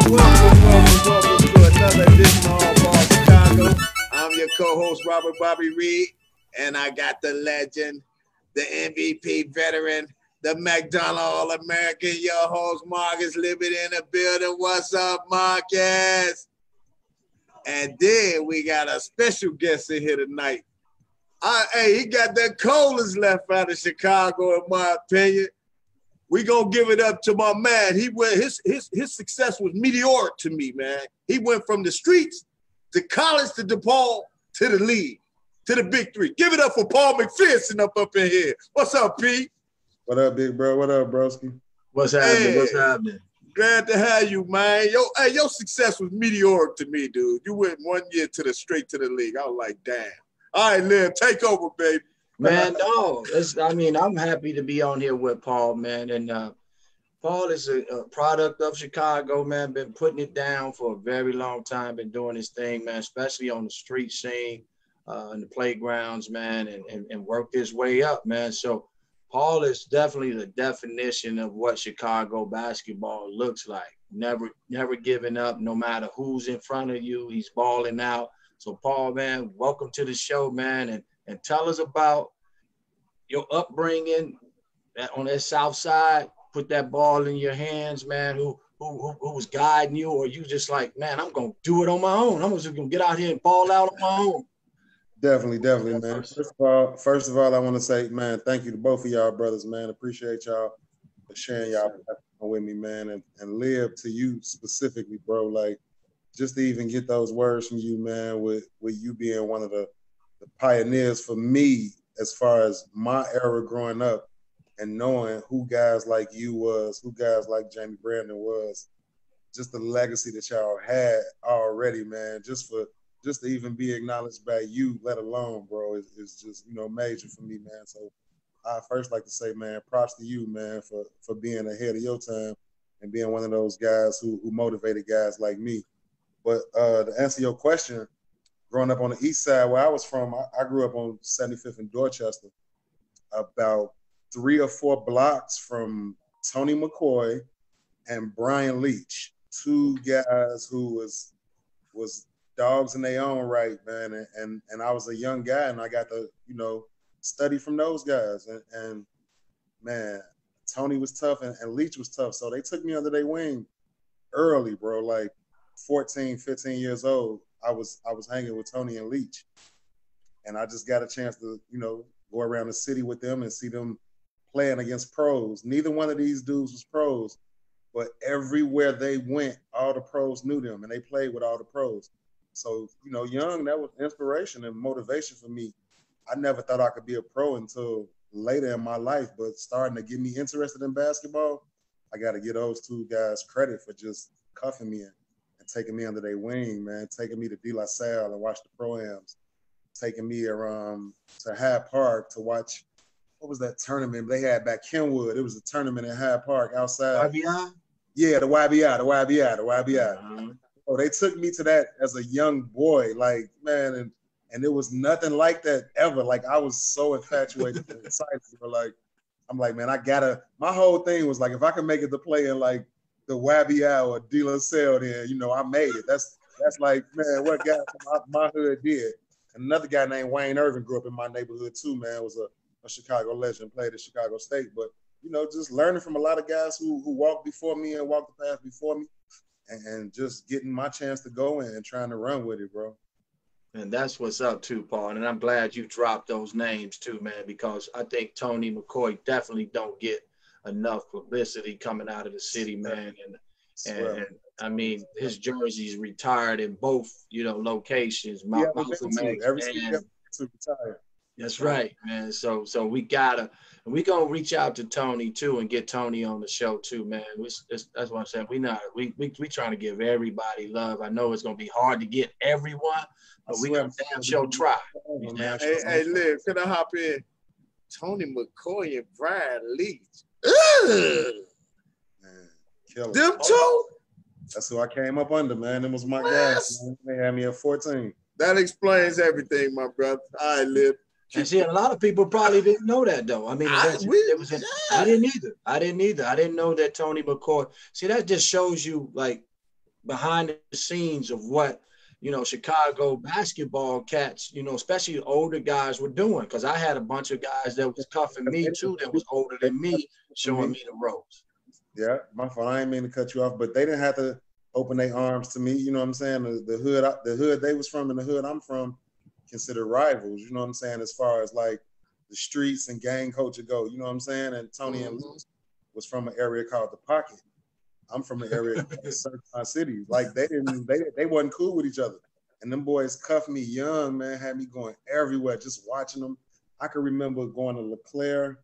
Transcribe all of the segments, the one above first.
Welcome to another edition of All Ball Chicago. I'm your co-host, Robert Bobby Reed, and I got the legend, the MVP veteran, the McDonald All-American, your host, Marcus Liberty in the building. What's up, Marcus? And then we got a special guest in here tonight. Hey, he got the coldest left out of Chicago, in my opinion. We gonna give it up to my man. He went his success was meteoric to me, man. He went from the streets to college to DePaul to the league to the big three. Give it up for Paul McPherson up in here. What's up, Pete? What up, big bro? What up, broski? What's happening? Hey, what's happening? Glad to have you, man. Your success was meteoric to me, dude. You went 1 year straight to the league. I was like, damn. All right, Liv, take over, baby. Man, no, I'm happy to be on here with Paul, man. And Paul is a product of Chicago, man. Been putting it down for a very long time. Been doing his thing, man, especially on the street scene, in the playgrounds, man, and worked his way up, man. So Paul is definitely the definition of what Chicago basketball looks like. Never giving up, no matter who's in front of you. He's balling out. So, Paul, man, welcome to the show, man. And tell us about your upbringing on that south side. Put that ball in your hands, man. Who was guiding you, or you just like, man, I'm gonna do it on my own. I'm just gonna get out here and ball out on my own. Definitely, man. First of all, I want to say, man, thank you to both of y'all brothers, man. Appreciate y'all for sharing y'all with me, man, and Live to you specifically, bro. Like, just to even get those words from you, man, with you being one of the pioneers for me as far as my era growing up and knowing who guys like you was, who guys like Jamie Brandon was, just the legacy that y'all had already, man, just to even be acknowledged by you, let alone, bro, is just, major for me, man. So I first like to say, man, props to you, man, for being ahead of your time and being one of those guys who motivated guys like me. But to answer your question, growing up on the east side where I was from, I grew up on 75th and Dorchester, about 3 or 4 blocks from Tony McCoy and Brian Leach, 2 guys who was dogs in their own right, man. And I was a young guy, and I got to, study from those guys. And man, Tony was tough and Leach was tough. So they took me under their wing early, bro, like 14, 15 years old. I was hanging with Tony and Leach, and I just got a chance to, go around the city with them and see them playing against pros. Neither one of these dudes was pros, but everywhere they went, all the pros knew them, and they played with all the pros. So, young, that was inspiration and motivation for me. I never thought I could be a pro until later in my life, but starting to get me interested in basketball, I got to give those 2 guys credit for just cuffing me in. Taking me under their wing, man, taking me to De La Salle and watch the pro-ams, taking me around to Hyde Park to watch, what was that tournament they had back Kenwood? It was a tournament in Hyde Park outside. YBI? Yeah, the YBI. Oh, they took me to that as a young boy, like, man, and it was nothing like that ever. Like, I was so infatuated and excited. Like, I'm like, man, my whole thing was like, if I can make it to play in like the YBI or De La Salle, then, I made it. That's like, man, what guy from my hood did. And another guy named Wayne Irvin grew up in my neighborhood too, man, was a Chicago legend, played at Chicago State. But, just learning from a lot of guys who walked before me and walked the path before me and just getting my chance to go and trying to run with it, bro. And that's what's up too, Paul. And I'm glad you dropped those names too, man, because I think Tony McCoy definitely don't get enough publicity coming out of the city, man. And I mean, his jersey's retired in both, locations. That's right, man. So we gonna reach out to Tony too and get Tony on the show too, man. That's what I'm saying. We trying to give everybody love. I know it's gonna be hard to get everyone, but we gonna damn sure try. Hey, Liv, can I hop in? Tony McCoy and Brian Leach. Man, them 2? That's who I came up under, man. Them was my guys. They had me at 14. That explains everything, my brother. All right, Liv. And see, a lot of people probably didn't know that, though. I mean, I didn't either. I didn't know that Tony McCoy. See, that just shows you, like, behind the scenes of what, you know, Chicago basketball cats, you know, especially older guys were doing. Because I had a bunch of guys that was cuffing me too, that was older than me, showing me the ropes. Yeah, my fault. I ain't mean to cut you off, but they didn't have to open their arms to me. You know what I'm saying? The hood they was from and the hood I'm from considered rivals. You know what I'm saying? As far as like the streets and gang culture go. You know what I'm saying? And Tony and Luke was from an area called the Pocket. I'm from an area called Southside City. Like they wasn't cool with each other. And them boys cuffed me young, man, had me going everywhere, just watching them. I can remember going to LeClaire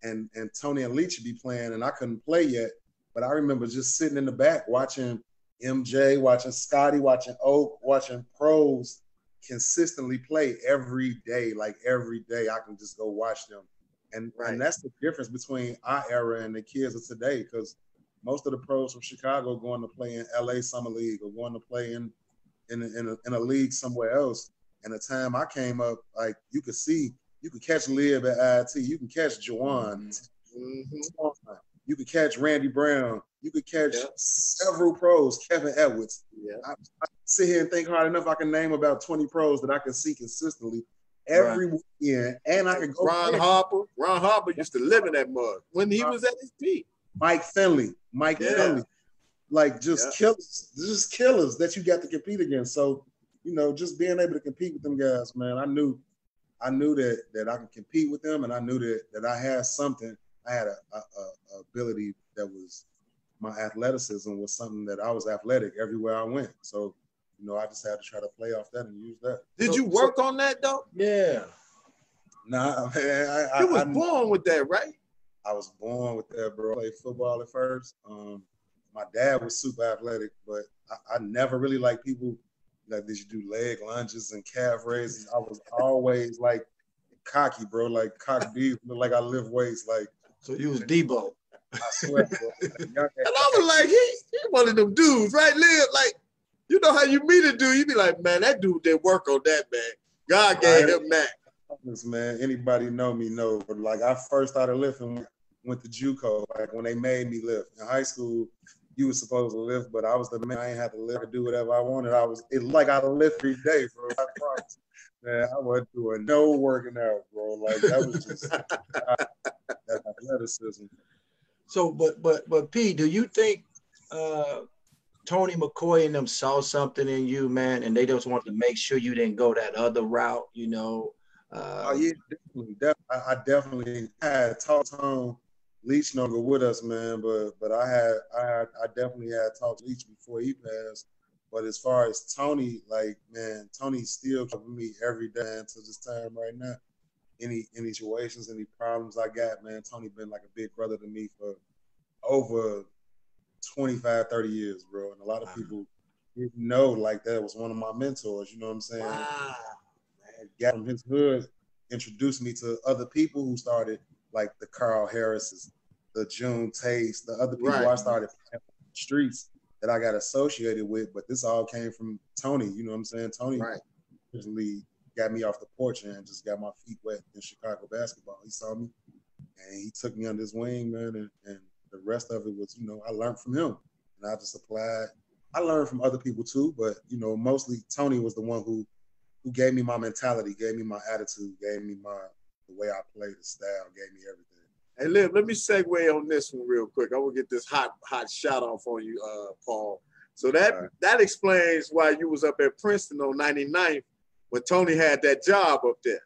and Tony and Leach be playing, and I couldn't play yet. But I remember just sitting in the back watching MJ, watching Scotty, watching Oak, watching pros consistently play every day. Like every day I can just go watch them. And that's the difference between our era and the kids of today, because most of the pros from Chicago going to play in LA Summer League or going to play in a league somewhere else. And the time I came up, like you could catch Lib at IIT, you can catch Juwan, you could catch Randy Brown, you could catch several pros, Kevin Edwards. Yeah. I sit here and think hard enough, I can name about 20 pros that I can see consistently every weekend, and I can go. Ron Harper used to live in that mud when he was at his peak. Mike Finley, like just killers that you got to compete against. So, you know, just being able to compete with them guys, man, I knew that I could compete with them, and I knew that I had something. I had a ability that was, my athleticism was something that I was athletic everywhere I went. So, you know, I just had to try to play off that and use that. Did you work on that though? Yeah. Nah, man. You was born with that, right? I was born with that, bro. I played football at first. My dad was super athletic, but I never really liked people like did you do leg lunges and calf raises. I was always like cocky, bro, like cock deep, like I lift weights. Like, so you was Debo. I swear, bro. And I was like, he one of them dudes, right? Live like, you know how you meet a dude, you be like, man, that dude did work on that, man. God gave him that. Man, anybody know me know, but like I first started lifting, went to JUCO, like when they made me lift. In high school, you were supposed to lift, but I was the man. I ain't had to lift or do whatever I wanted. It's like I lift every day, bro. I promise. Man, I wasn't doing no working out, bro. Like that was just that athleticism. So, but P, do you think Tony McCoy and them saw something in you, man, and they just wanted to make sure you didn't go that other route, you know? Yeah, definitely. I definitely had talked to Leach no longer with us, man, but I definitely had talked to Leach before he passed. But as far as Tony, like, man, Tony's still with me every day until this time right now. Any situations, any problems I got, man, Tony been like a big brother to me for over 25, 30 years, bro. And a lot of people didn't know, like, that was one of my mentors, you know what I'm saying? Wow. Got from his hood, introduced me to other people who started, like the Carl Harrises, the June Taste, the other people I started playing on the streets that I got associated with. But this all came from Tony, you know what I'm saying? Tony originally got me off the porch and just got my feet wet in Chicago basketball. He saw me and he took me under his wing, man, and the rest of it was, you know, I learned from him. And I just applied. I learned from other people too, but, you know, mostly Tony was the one who gave me my mentality, gave me my attitude, gave me the way I play, the style, gave me everything. Hey, Liv, let me segue on this one real quick. I will get this hot shot off on you, Paul. So that explains why you was up at Princeton on 99th when Tony had that job up there,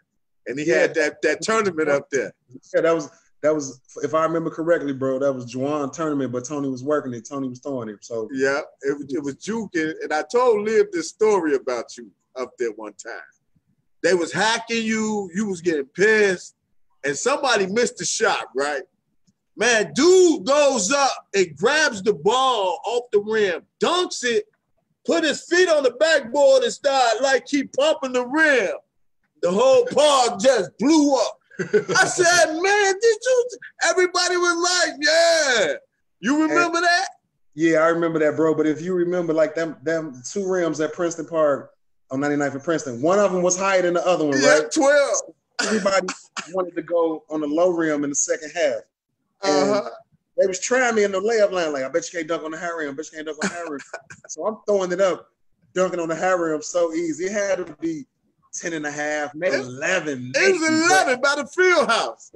and he had that tournament up there. Yeah, that was if I remember correctly, bro. That was Juwan tournament, but Tony was working it. Tony was throwing it. So yeah, it was Juke, and I told Liv this story about you up there one time. They was hacking you was getting pissed, and somebody missed the shot, right? Man, dude goes up and grabs the ball off the rim, dunks it, put his feet on the backboard and start like keep pumping the rim. The whole park just blew up. I said, man, did you? Everybody was like, yeah. You remember that? Yeah, I remember that, bro. But if you remember, like them two rims at Princeton Park on 99th and Princeton, one of them was higher than the other one, right? 12. Everybody wanted to go on the low rim in the second half. And they was trying me in the layup line. Like, I bet you can't dunk on the high rim. I bet you can't dunk on the high rim. So I'm throwing it up, dunking on the high rim so easy. It had to be 10 and a half, maybe 11. It was 11 by the field house.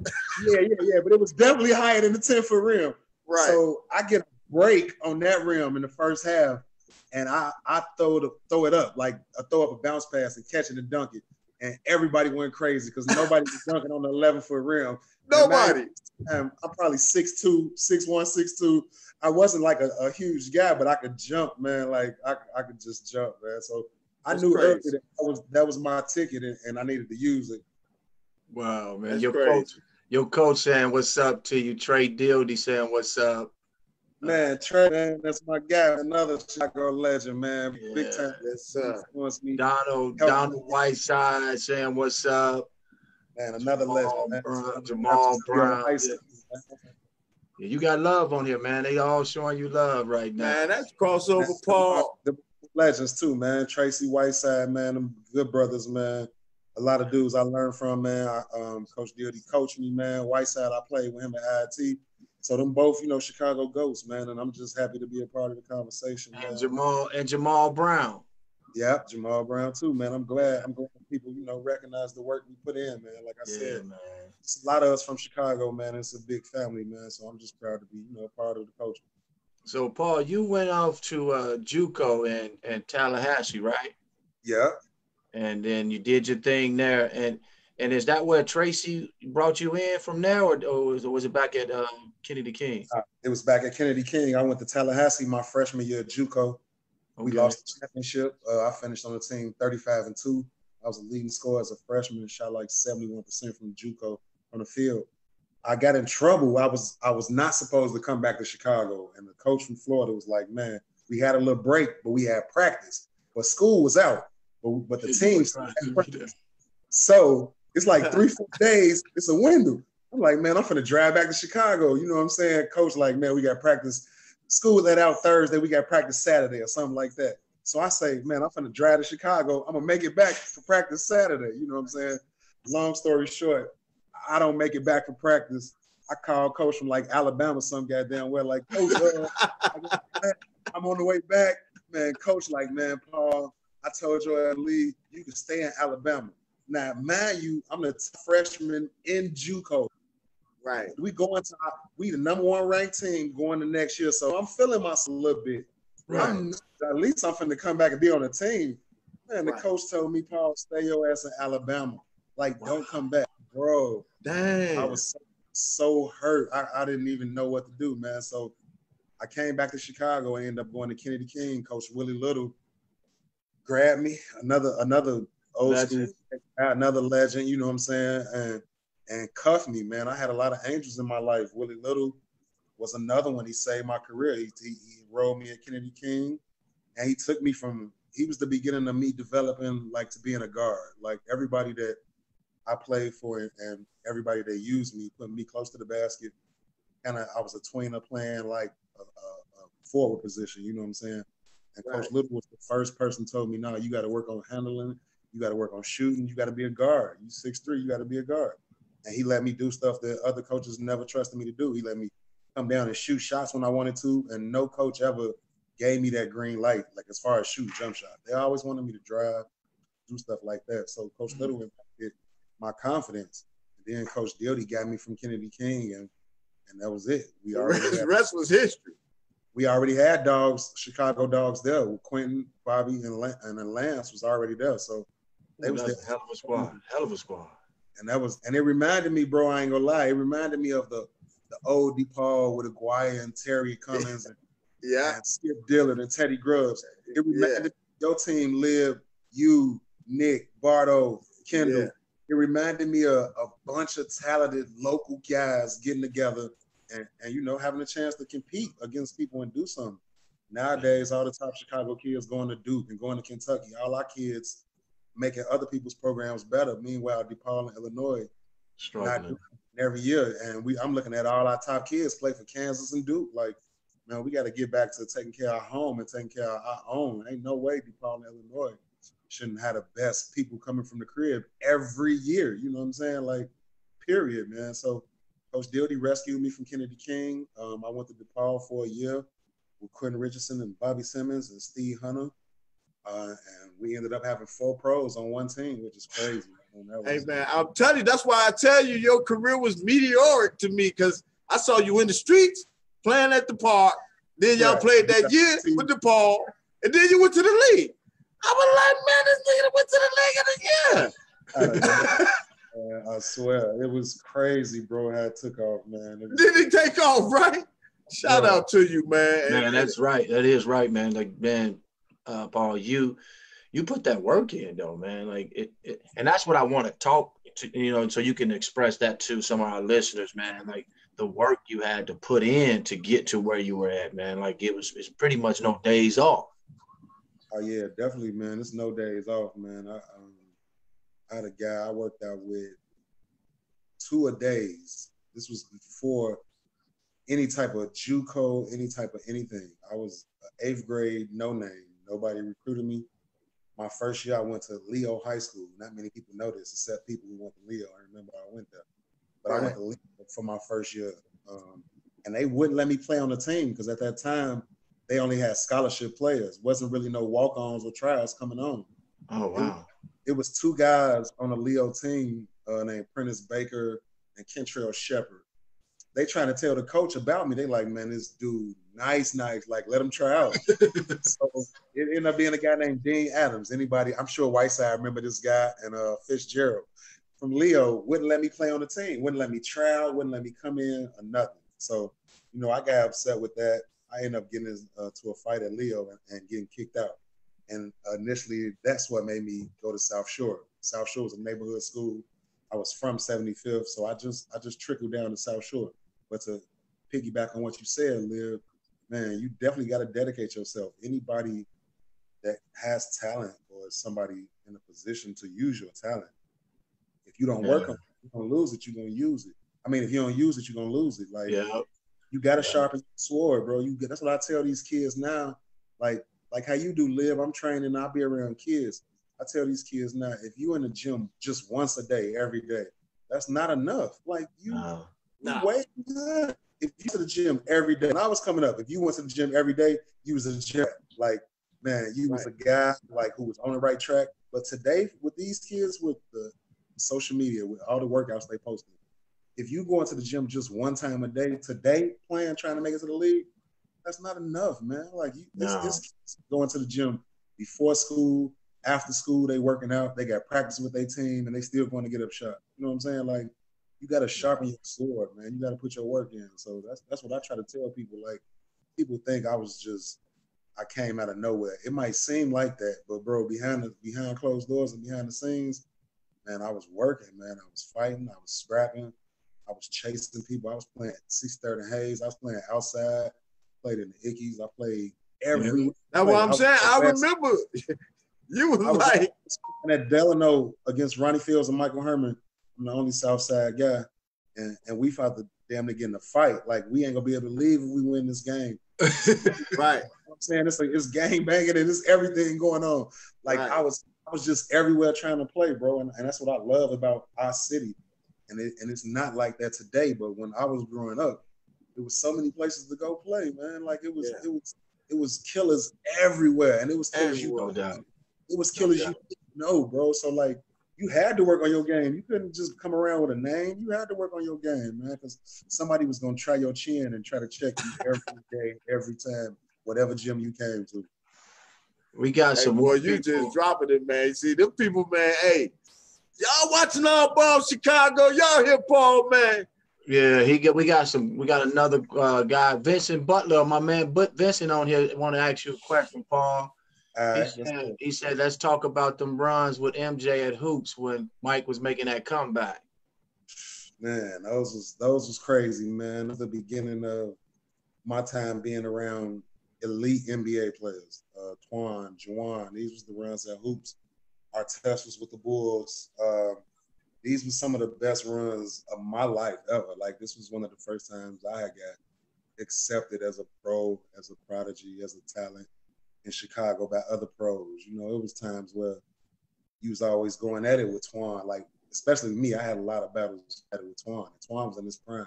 Yeah. But it was definitely higher than the 10-foot rim. Right. So I get a break on that rim in the first half, and I throw it up. Like, I throw up a bounce pass and catch it and dunk it. And everybody went crazy because nobody was dunking on the 11-foot rim. Nobody. I'm probably 6'2", 6'1", 6'2". I wasn't like a huge guy, but I could jump, man. Like, I could just jump, man. So I knew early that was my ticket, and I needed to use it. Wow, man. That's Your coach saying what's up to you. Trey Dildy saying what's up. Man, Trey, man, that's my guy. Another Chicago legend, man. Yeah. Big time. Yes, sir. Donald Whiteside saying what's up. Man, another legend, man. Jamal Brown. Yeah, you got love on here, man. They all showing you love right now. Man, that's crossover, Paul. The legends too, man. Tracy Whiteside, man. Them good brothers, man. A lot of dudes I learned from, man. Coach Dildy coached me, man. Whiteside, I played with him at IIT. So them both, Chicago Ghosts, man. And I'm just happy to be a part of the conversation, man. Jamal Brown. Yeah, Jamal Brown too, man. I'm glad people, recognize the work we put in, man. Like I said, man. It's a lot of us from Chicago, man. It's a big family, man. So I'm just proud to be, a part of the coaching. So Paul, you went off to JUCO in Tallahassee, right? Yeah. And then you did your thing there, and is that where Tracy brought you in from there, or was it back at Kennedy King? It was back at Kennedy King. I went to Tallahassee my freshman year at JUCO. We lost the championship. I finished on the team 35-2. I was a leading scorer as a freshman and shot like 71% from JUCO on the field. I got in trouble. I was not supposed to come back to Chicago, and the coach from Florida was like, "Man, we had a little break, but we had practice. But school was out, but the team still had practice. So it's like 3-4 days. It's a window. I'm like, man, I'm finna drive back to Chicago. You know what I'm saying? Coach like, man, we got practice. School let out Thursday. We got practice Saturday or something like that. So I say, man, I'm finna drive to Chicago. I'm gonna make it back for practice Saturday. You know what I'm saying? Long story short, I don't make it back for practice. I call coach from like Alabama, some goddamn well, like, Coach, I'm on the way back. Man, coach like, man, Paul, I told you I'd leave. You can stay in Alabama. Now, mind you, I'm a freshman in JUCO. Right. We the number 1 ranked team going to next year. So I'm feeling myself a little bit. Right. At least I'm finna come back and be on the team. Man, the coach told me, Paul, stay your ass in Alabama. Like, don't come back. Bro. Dang. I was so hurt. I didn't even know what to do, man. So I came back to Chicago and ended up going to Kennedy King. Coach Willie Little grabbed me, another old school, another legend, you know what I'm saying, and cuffed me, man. I had a lot of angels in my life. Willie Little was another one. He saved my career. He enrolled me at Kennedy King, and he took me he was the beginning of me developing like to being a guard. Like everybody that I played for and everybody that used me, put me close to the basket. And I was a tweener playing like a forward position, you know what I'm saying? And Coach Little was the first person told me, no, you got to work on handling. You got to work on shooting. You got to be a guard. You 6'3", you got to be a guard. And he let me do stuff that other coaches never trusted me to do. He let me come down and shoot shots when I wanted to, and no coach ever gave me that green light, like as far as shoot jump shot. They always wanted me to drive, do stuff like that. So Coach Little impacted my confidence. And then Coach Dildy got me from Kennedy King, and that was it. The rest was history. We already had dogs, Chicago dogs there. With Quentin, Bobby, and Lance was already there. So they was there. Hell of a squad. And it reminded me, bro, I ain't gonna lie, it reminded me of the old DePaul with Aguirre and Terry Cummings and Skip Dillard and Teddy Grubbs. It reminded me your team lived, you, Nick, Bardo, Kendall. Yeah. It reminded me of a bunch of talented local guys getting together and having a chance to compete against people and do something. Nowadays, all the top Chicago kids going to Duke and going to Kentucky, all our kids making other people's programs better. Meanwhile, DePaul and Illinois struggling every year. And I'm looking at all our top kids play for Kansas and Duke. Like, man, we got to get back to taking care of our home and taking care of our own. Ain't no way DePaul and Illinois shouldn't have the best people coming from the crib every year. You know what I'm saying? Like, period, man. So Coach Dildy rescued me from Kennedy King. I went to DePaul for a year with Quentin Richardson and Bobby Simmons and Steve Hunter. And we ended up having 4 pros on one team, which is crazy. Hey, man, I'm telling you, that's why I tell you your career was meteoric to me, because I saw you in the streets playing at the park. Then y'all played that year with DePaul, and then you went to the league. I was like, man, this nigga went to the league in a year. I swear, it was crazy, bro, how it took off, man. Did he take off, right? Shout out to you, man. Man, that's right. That is right, man. Like, man, Paul, you put that work in, though, man. Like, it and that's what I want to talk to, you know, so you can express that to some of our listeners, man. Like, the work you had to put in to get to where you were at, man. Like, it's pretty much no days off. Oh, yeah, definitely, man. It's no days off, man. I had a guy I worked out with 2 a days. This was before any type of JUCO, any type of anything. I was 8th grade, no name. Nobody recruited me. My first year, I went to Leo High School. Not many people know this, except people who went to Leo. I remember I went there. But I went to Leo for my first year. And they wouldn't let me play on the team because at that time, they only had scholarship players. Wasn't really no walk-ons or tryouts coming on. Oh, wow. It was 2 guys on a Leo team named Prentice Baker and Kentrell Shepard. They trying to tell the coach about me. They like, man, this dude, nice, like, let him try out. So it ended up being a guy named Dean Adams. Anybody, I'm sure Whiteside remember this guy, and Fitzgerald from Leo wouldn't let me play on the team, wouldn't let me try out, wouldn't let me come in or nothing. So, you know, I got upset with that. I ended up getting to a fight at Leo and getting kicked out. And initially, that's what made me go to South Shore. South Shore was a neighborhood school. I was from 75th, so I just trickled down to South Shore. But to piggyback on what you said, Liv, man, you definitely got to dedicate yourself. Anybody that has talent or is somebody in a position to use your talent, if you don't work on it, you're going to lose it, you're going to use it. I mean, if you don't use it, you're going to lose it. Like, you got to sharpen your sword, bro. That's what I tell these kids now. Like how you do, Liv, I'm training, I'll be around kids. I tell these kids now, if you in the gym just once a day, every day, that's not enough. Like, wait, if you to the gym every day, when I was coming up, if you went to the gym every day, you was a gym. Like, man, you was a guy like who was on the right track. But today, with these kids, with the social media, with all the workouts they posted, if you go into the gym just one time a day, today, trying to make it to the league, that's not enough, man. Like, it's going to the gym before school, after school, they working out, they got practice with their team, and they still going to get up shot. You know what I'm saying? Like, you got to sharpen your sword, man. You got to put your work in. So that's what I try to tell people. Like, people think I came out of nowhere. It might seem like that, but bro, behind closed doors and behind the scenes, man, I was working, man. I was fighting, I was scrapping, I was chasing people. I was playing 630 Hayes. I was playing outside, played in the Ickies. I played everywhere. That's what I'm saying. I remember you was like at Delano against Ronnie Fields and Michael Herman. I'm the only Southside guy, and we fought the damn near get in a fight. Like, we ain't gonna be able to leave if we win this game. Right. You know I'm saying, it's like it's gang banging and it's everything going on. Like, I was just everywhere trying to play, bro, and that's what I love about our city. And it's not like that today. But when I was growing up, there was so many places to go play, man. Like, it was killers everywhere, and it was killers you didn't know, bro. So like, you had to work on your game. You couldn't just come around with a name. You had to work on your game, man, because somebody was going to try your chin and try to check you every day, every time, whatever gym you came to. We got some more. You just dropping it, man. See, them people, man, hey, y'all watching All Ball Chicago. Y'all hear Paul, man. Yeah, we got another guy, Vincent Butler, my man Vincent on here. Want to ask you a question, Paul. He said, let's talk about them runs with MJ at Hoops when Mike was making that comeback. Man, those was crazy, man. At the beginning of my time being around elite NBA players, Twan, Juwan, these was the runs at Hoops. Artest was with the Bulls. These were some of the best runs of my life ever. Like, this was one of the first times I got accepted as a pro, as a prodigy, as a talent in Chicago by other pros. You know, it was times where you was always going at it with Twan. Like, especially me, I had a lot of battles with Twan. Twan was in his prime.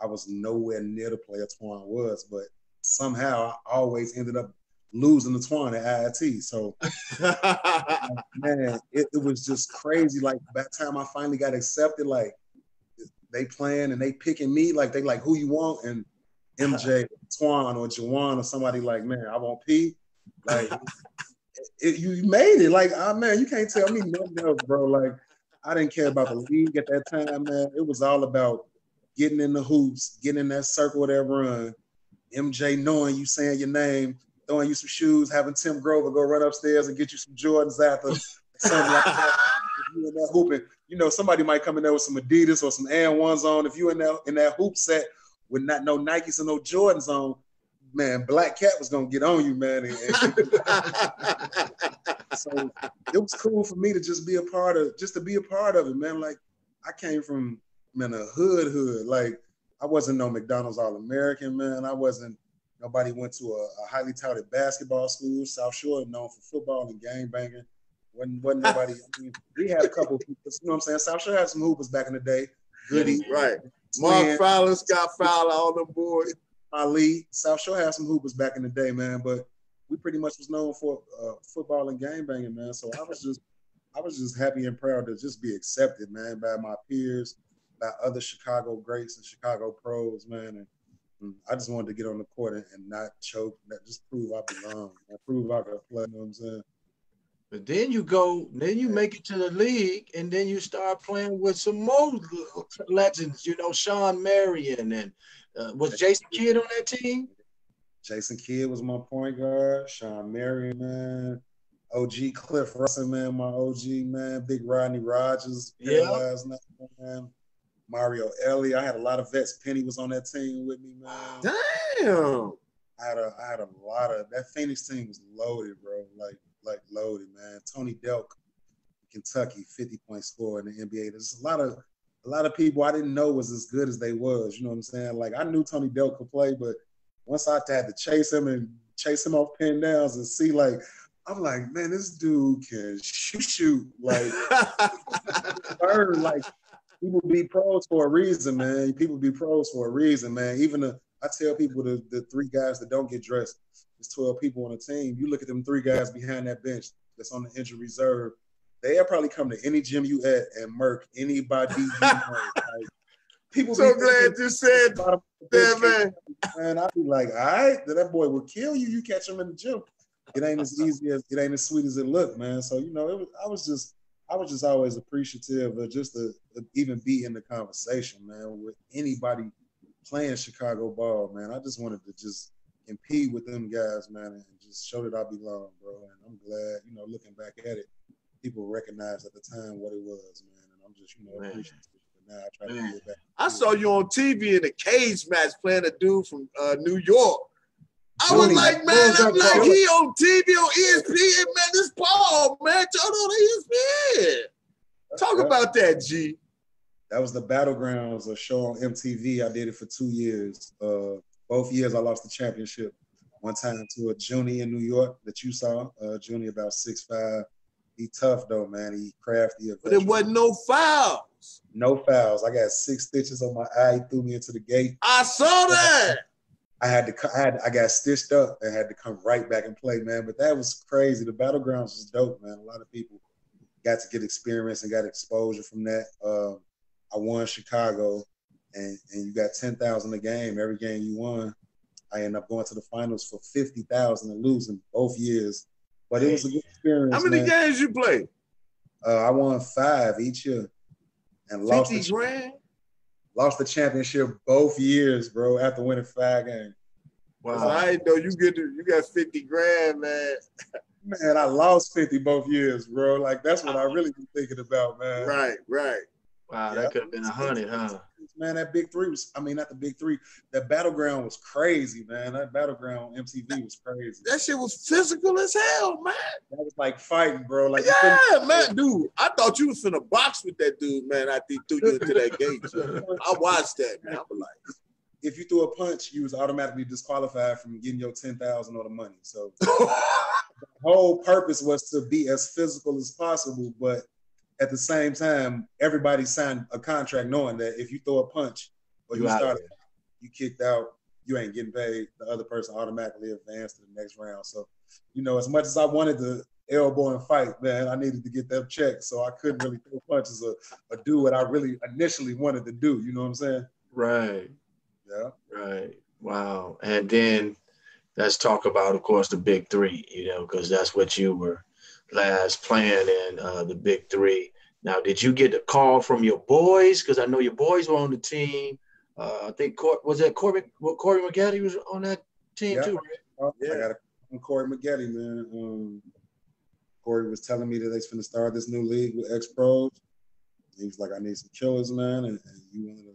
I was nowhere near the player Twan was, but somehow I always ended up losing to Twan at IIT. So, man, it was just crazy. Like, by the time I finally got accepted, like, they playing and they picking me, like, they like, who you want? And MJ, Twan, or Jawan, or somebody like, man, I want P. Like, you made it. Like, man, you can't tell me nothing else, bro. Like, I didn't care about the league at that time, man. It was all about getting in the hoops, getting in that circle of that run. MJ knowing you, saying your name, throwing you some shoes, having Tim Grover go run upstairs and get you some Jordans after something like that. If you in that hooping, you know, somebody might come in there with some Adidas or some Air Ones on. If you in that hoop set with not no Nikes and no Jordans on, man, Black Cat was gonna get on you, man. So it was cool for me to just be a part of it, man. Like, I came from, man, a hood. Like, I wasn't no McDonald's All-American, man. Nobody went to a highly touted basketball school. South Shore known for football and gang banging. Wasn't nobody. I mean, we had a couple of hoopers, you know what I'm saying? South Shore had some hoopers back in the day. Goody. Right. Mark Fowler, Scott Fowler, all them boys. Ali. South Shore had some hoopers back in the day, man, but we pretty much was known for football and gang banging, man. So I was just happy and proud to just be accepted, man, by my peers, by other Chicago greats and Chicago pros, man. And I just wanted to get on the court and not choke, just prove I belong, and prove I could play, you know what I'm saying? But then you make it to the league, and then you start playing with some more legends, you know, Sean Marion, and was Jason Kidd on that team? Jason Kidd was my point guard. Sean Marion, man. OG Cliff Russell, man, my OG, man. Big Rodney Rogers, paralyzed now, man. Mario Ellie. I had a lot of vets. Penny was on that team with me, man. Damn. I had a lot of that Phoenix team was loaded, bro. Like loaded, man. Tony Delk, Kentucky, 50-point scorer in the NBA. There's a lot of people I didn't know was as good as they was. You know what I'm saying? Like, I knew Tony Delk could play, but once I had to chase him off pin downs and see, like, I'm like, man, this dude can shoot. Like, like, people be pros for a reason, man. People be pros for a reason, man. Even I tell people the three guys that don't get dressed, there's 12 people on the team. You look at them three guys behind that bench that's on the injured reserve, they'll probably come to any gym you at and murk anybody you know. Like, people so glad you said that, man. Man, I'd be like, all right, that boy will kill you. You catch him in the gym. It ain't as sweet as it looked, man. So, you know, I was just always appreciative of just to even be in the conversation, man, with anybody playing Chicago ball, man. I just wanted to just compete with them guys, man, and just show that I belong, bro. And I'm glad, you know, looking back at it, people recognized at the time what it was, man. And I'm just, you know, appreciative. But now I try to get back. I saw you on TV in a cage match playing a dude from New York. I was like, man, I'm like, he on TV on ESPN, man. This Paul, man, turn on ESPN. Talk about that, G. That was the Battlegrounds, a show on MTV. I did it for 2 years. Both years I lost the championship. One time to a Junie in New York that you saw. Junie about 6'5". He tough though, man. He crafty. But there wasn't no fouls. No fouls. I got 6 stitches on my eye. He threw me into the gate. I saw that. I got stitched up and had to come right back and play, man. But that was crazy. The Battlegrounds was dope, man. A lot of people got to get experience and got exposure from that. I won Chicago, and you got $10,000 a game. Every game you won, I ended up going to the finals for $50,000 and losing both years. But it was a good experience. How many games you played? I won 5 each year, and lost $50,000. The championship both years, bro. After winning 5 games. Wow! I didn't know you got $50,000, man. Man, I lost 50 both years, bro. Like, that's what I really been thinking about, man. Right. Wow, that could have been 100, huh? Man, that Big Three was, not the Big Three. That Battleground was crazy, man. That Battleground MTV was crazy. That shit was physical as hell, man. That was like fighting, bro. Like, yeah, man, dude. I thought you was finna box with that dude, man, after he threw you into that gate. I watched that, man. I was like, if you threw a punch, you was automatically disqualified from getting your $10,000 or the money. So the whole purpose was to be as physical as possible, but at the same time, everybody signed a contract knowing that if you throw a punch or you start, you kicked out, you ain't getting paid. The other person automatically advanced to the next round. So, you know, as much as I wanted to elbow and fight, man, I needed to get them checked. So I couldn't really throw punches or do what I really initially wanted to do. You know what I'm saying? Right. Yeah. Right. Wow. And then let's talk about, of course, the big three, you know, because that's what you were last playing in, the big three. Now, did you get a call from your boys? Because I know your boys were on the team. I think Corey McGetty was on that team too, right? I got a call from Corey McGetty, man. Corey was telling me that they're going to start this new league with ex-pros. He was like, I need some killers, man. And you one of the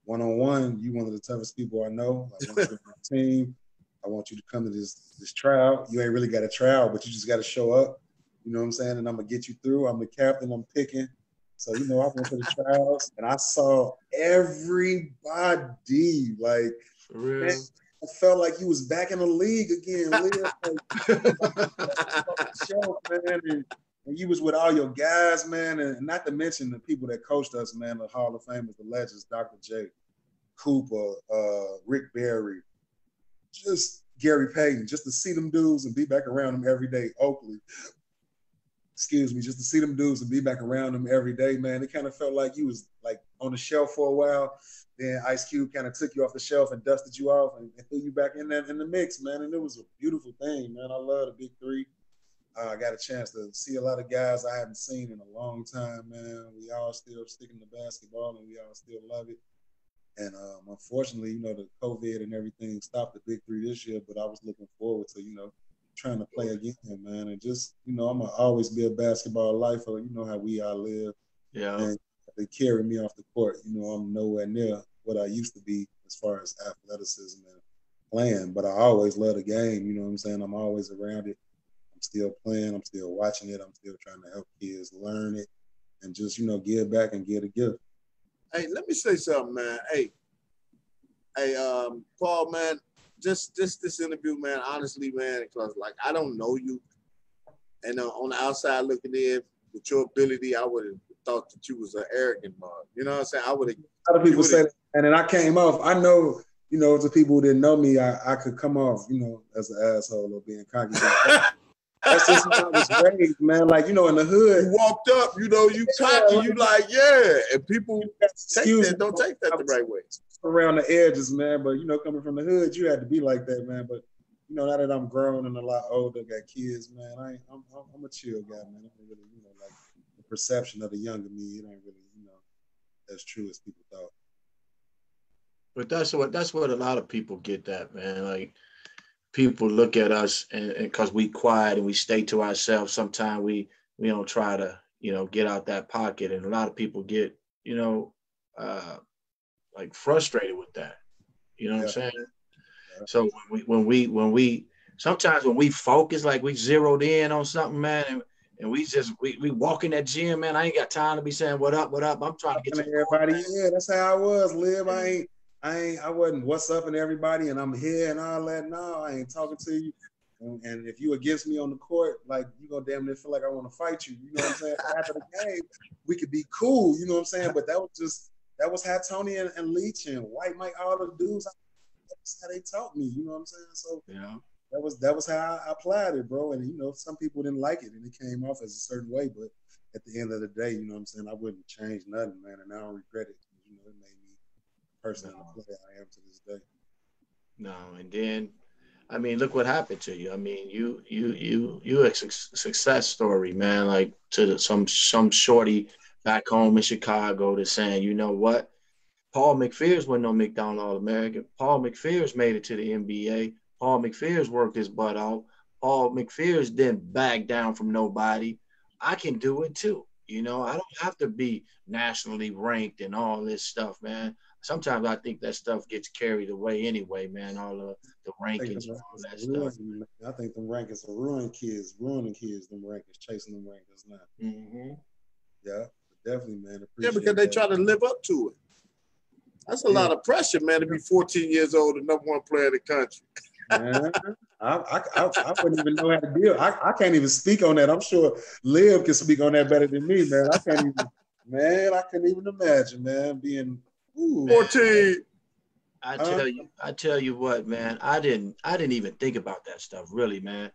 one-on-one, you one of the toughest people I know. I want you to my team. I want you to come to this trial. You ain't really got a trial, but you just got to show up. You know what I'm saying? And I'm going to get you through. I'm the captain. I'm picking. So, you know, I went to the trials, and I saw everybody. Like, for real. Man, I felt like you was back in the league again. And you was with all your guys, man, and not to mention the people that coached us, man, the Hall of Famers, the legends, Dr. J, Cooper, Rick Barry, just Gary Payton, just to see them dudes and be back around them every day. Oakley, just to see them dudes and be back around them every day, man. It kind of felt like you was like on the shelf for a while. Then Ice Cube kind of took you off the shelf and dusted you off and threw you back in the mix, man. And it was a beautiful thing, man. I love the big three. I got a chance to see a lot of guys I haven't seen in a long time, man. We all still sticking to basketball and we all still love it. And unfortunately, you know, the COVID and everything stopped the big three this year, but I was looking forward to, you know, trying to play again, man. And just, you know, I'm going to always be a basketball lifer. You know how we all live. Yeah. And they carry me off the court. You know, I'm nowhere near what I used to be as far as athleticism and playing, but I always love the game. You know what I'm saying? I'm always around it. I'm still playing. I'm still watching it. I'm still trying to help kids learn it and just, you know, give back and give a gift. Hey, let me say something, man. Hey, Paul, man, just this interview, man, honestly, man, because, like, I don't know you. And on the outside looking in, with your ability, I would have thought that you was an arrogant mug. You know what I'm saying? I would have. A lot of people say that, and then I came off. I know, you know, to people who didn't know me, I could come off, you know, as an asshole or being cocky. That's just how I was raised, man. Like, you know, in the hood. You walked up, you know, you cocky, you like, yeah. And people don't take that the right way. Around the edges, man. But, you know, coming from the hood, you had to be like that, man. But, you know, now that I'm grown and a lot older, got kids, man, I'm a chill guy, man. I don't really, you know, like the perception of the younger me, it ain't really, you know, as true as people thought. But that's what a lot of people get that, man. Like, people look at us and because we quiet and we stay to ourselves, sometimes we don't try to, you know, get out that pocket. And a lot of people get, you know, like frustrated with that. You know what I'm saying? Yeah. So when we sometimes when we focus, like we zeroed in on something, man, and we walk in that gym, man, I ain't got time to be saying what up. I'm trying to get to everybody. Yeah, that's how I was, Liv. I wasn't what's up and everybody and I'm here and all that. No, I ain't talking to you. And if you against me on the court, like, you gonna damn near feel like I want to fight you. You know what I'm saying? After the game, we could be cool. You know what I'm saying? But that was how Tony and Leach and White Mike, all the dudes, that's how they taught me. You know what I'm saying? So yeah, that was how I applied it, bro. And, you know, some people didn't like it and it came off as a certain way. But at the end of the day, you know what I'm saying? I wouldn't change nothing, man. And I don't regret it. You know, it made me the person and the player I am to this day. No, and then, I mean, look what happened to you. I mean, you a success story, man. Like, to some shorty back home in Chicago that's saying, you know what? Paul McPherson wasn't no McDonald All-American. Paul McPherson made it to the NBA. Paul McPherson worked his butt off. Paul McPherson didn't back down from nobody. I can do it too. You know, I don't have to be nationally ranked and all this stuff, man. Sometimes I think that stuff gets carried away anyway, man. All the rankings and all that stuff. I think them rankings are ruining kids, them rankings, chasing them rankings now. Mm-hmm. Yeah, definitely, man. Yeah, because they try to live up to it. That's a lot of pressure, man, to be 14 years old and number one player in the country. Man, I wouldn't even know how to deal. I can't even speak on that. I'm sure Liv can speak on that better than me, man. I couldn't even imagine, man, being 14. I tell you what, man, I didn't even think about that stuff really, man.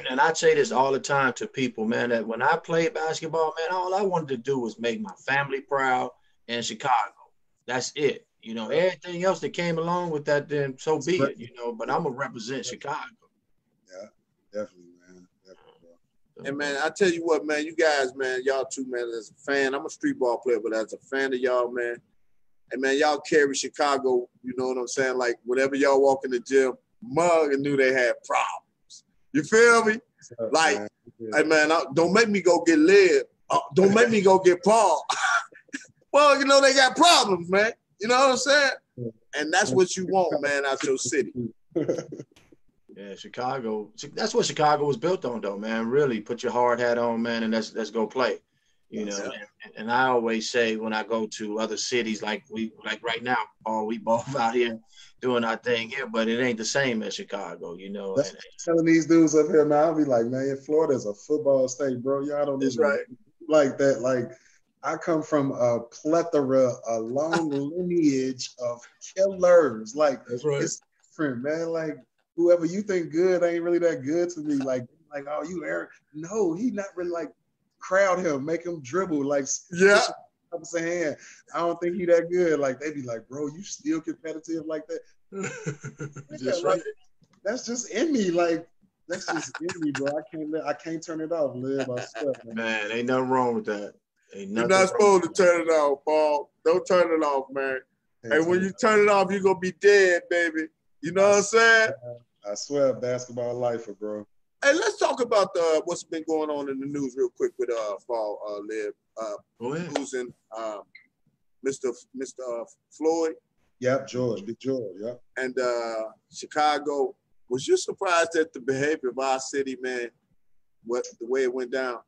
And I say this all the time to people, man, that when I played basketball, man, all I wanted to do was make my family proud in Chicago. That's it. You know, everything else that came along with that, then so be it, you know, but I'm going to represent Chicago. Yeah, definitely, man. Definitely, bro. And man, I tell you what, man, you guys, man, y'all too, man, as a fan, I'm a street ball player, but as a fan of y'all, man, and man, y'all carry Chicago, you know what I'm saying? Like, whenever y'all walk in the gym, mug and knew they had problems. You feel me? Like, man. Hey, man, don't make me go get Lib. Don't make me go get Paul. Well, you know, they got problems, man. You know what I'm saying? And that's what you want, man, out your city. Yeah, Chicago. That's what Chicago was built on, though, man. Really, put your hard hat on, man, and let's go play. You know, and I always say when I go to other cities, like right now, Paul, we both out here doing our thing here, but it ain't the same as Chicago, you know. That's telling these dudes up here, man, I'll be like, man, Florida's a football state, bro. Y'all don't even like that. Like, I come from a plethora, a long lineage of killers. Like, it's different, man. Like, whoever you think good ain't really that good to me. Like, oh, you Aaron. No, he not really like. Crowd him, make him dribble, like hand. I don't think he that good. Like they be like, bro, you still competitive like that? That's just in me. Like that's just in me, bro. I can't turn it off, Liv. I swear, man, ain't nothing wrong with that. You're not supposed to turn it off, Paul. Don't turn it off, man. Hey, when you turn it off, you're gonna be dead, baby. You know what I'm saying? I swear, basketball lifer, bro. Hey, let's talk about what's been going on in the news real quick with Lib losing Mr. Floyd. Yep, Big George, yep. And Chicago. Was you surprised at the behavior of our city, man? The way it went down?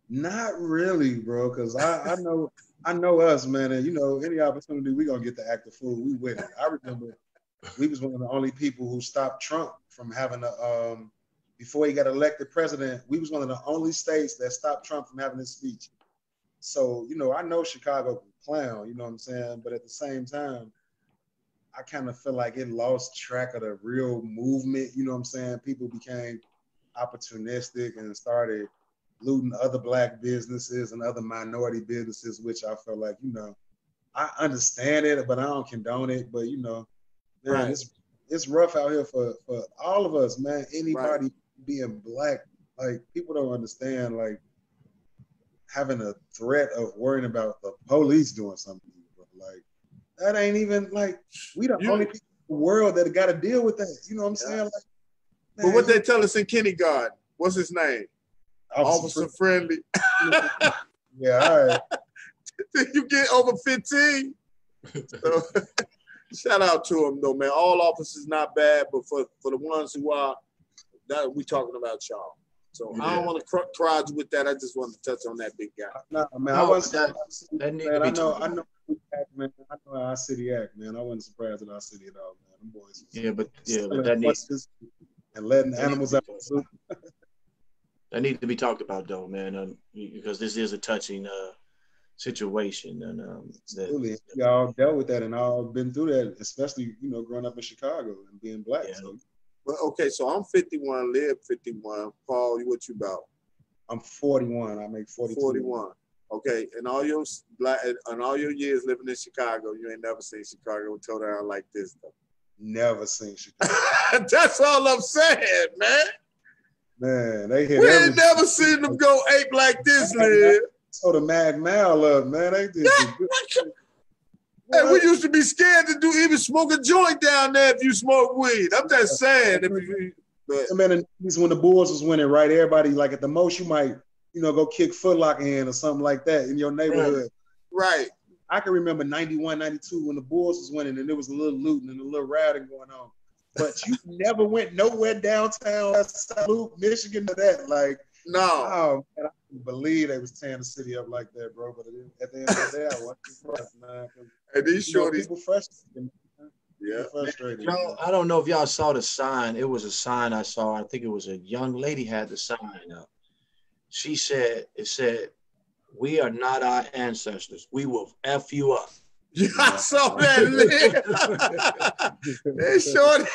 Not really, bro, because I know us, man, and you know, any opportunity we gonna get to act the fool, we with it. I remember we was one of the only people who stopped Trump from having a before he got elected president, we was one of the only states that stopped Trump from having his speech. So, you know, I know Chicago can clown, you know what I'm saying? But at the same time, I kind of feel like it lost track of the real movement, you know what I'm saying? People became opportunistic and started looting other Black businesses and other minority businesses, which I feel like, you know, I understand it, but I don't condone it. But, you know, man, it's rough out here for all of us, man. Anybody being Black, like people don't understand, like having a threat of worrying about the police doing something. Like that ain't even like we the only people in the world that got to deal with that. You know what I'm saying? Like, man, but what they tell us in kindergarten, what's his name? Officer Friendly. Yeah, all right. You get over 15. So, shout out to him though, man. All officers not bad, but for the ones who are, that we talking about y'all. So I don't want to crowd you with that. I just want to touch on that big guy. No, man, I wasn't. I know how our city act, man. I wasn't surprised at our city at all, man. Them boys. But that needs and letting animals out. That needs to be talked about, though, man, because this is a touching situation, and absolutely, y'all dealt with that, and all been through that, especially growing up in Chicago and being Black. Yeah. So. Well, okay, so I'm 51, Lib 51. Paul, what you about? I'm 41. I make 42. 41. Okay, and all your years living in Chicago, you ain't never seen Chicago toe down like this, though. Never seen Chicago. That's all I'm saying, man. Man, they hit. We ain't never seen them go ape like this, Lib. So the Mag Mal up, man. They did. Hey, we used to be scared to even smoke a joint down there if you smoke weed. I'm just saying. Man, when the Bulls was winning, right? Everybody, like at the most, you might, go kick Foot Locker in or something like that in your neighborhood. Right. I can remember 91, 92 when the Bulls was winning and there was a little looting and a little rioting going on. But you never went nowhere downtown, Michigan, to that. Like, no. Oh, man, I couldn't believe they was tearing the city up like that, bro. But at the end of the day, I wasn't impressed, man. And these shorties, people frustrated. Yeah. Frustrated. I don't know if y'all saw the sign. It was a sign I saw. I think it was a young lady had the sign up. It said, "We are not our ancestors. We will F you up." Yeah, I saw that. They short.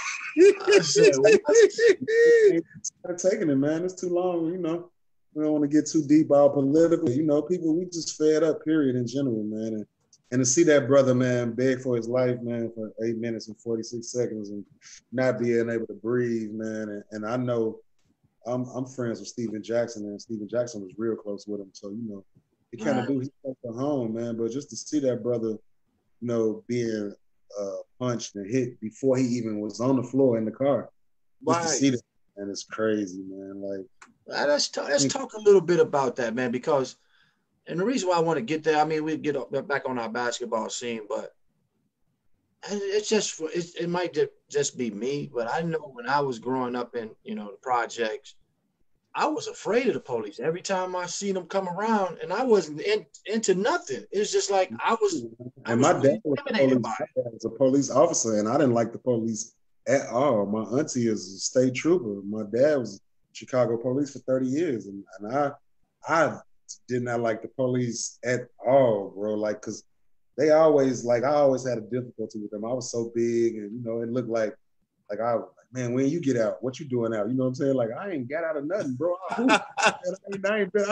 I'm taking it, man. It's too long, you know. We don't want to get too deep out political. You know, people, we just fed up, period, in general, man. And to see that brother, man, beg for his life, man, for 8 minutes and 46 seconds and not being able to breathe, man. And I know I'm friends with Steven Jackson, and Steven Jackson was real close with him. So, you know, he kind of do his stuff at home, man. But just to see that brother, you know, being punched and hit before he even was on the floor in the car. Just to see that, man, it's crazy, man. Like, let's talk a little bit about that, man, because, and the reason why I want to get there, I mean, we get back on our basketball scene, but it's just, it might just be me, but I know when I was growing up in, you know, the projects, I was afraid of the police every time I seen them come around, and I wasn't into nothing. It's just like I was my dad was a police officer, and I didn't like the police at all. My auntie is a state trooper. My dad was Chicago police for 30 years, and I did not like the police at all, bro. Like, cause they always, like, I always had a difficulty with them. I was so big, and you know, it looked like I was like, man, when you get out, what you doing out? You know what I'm saying? Like, I ain't got out of nothing, bro. I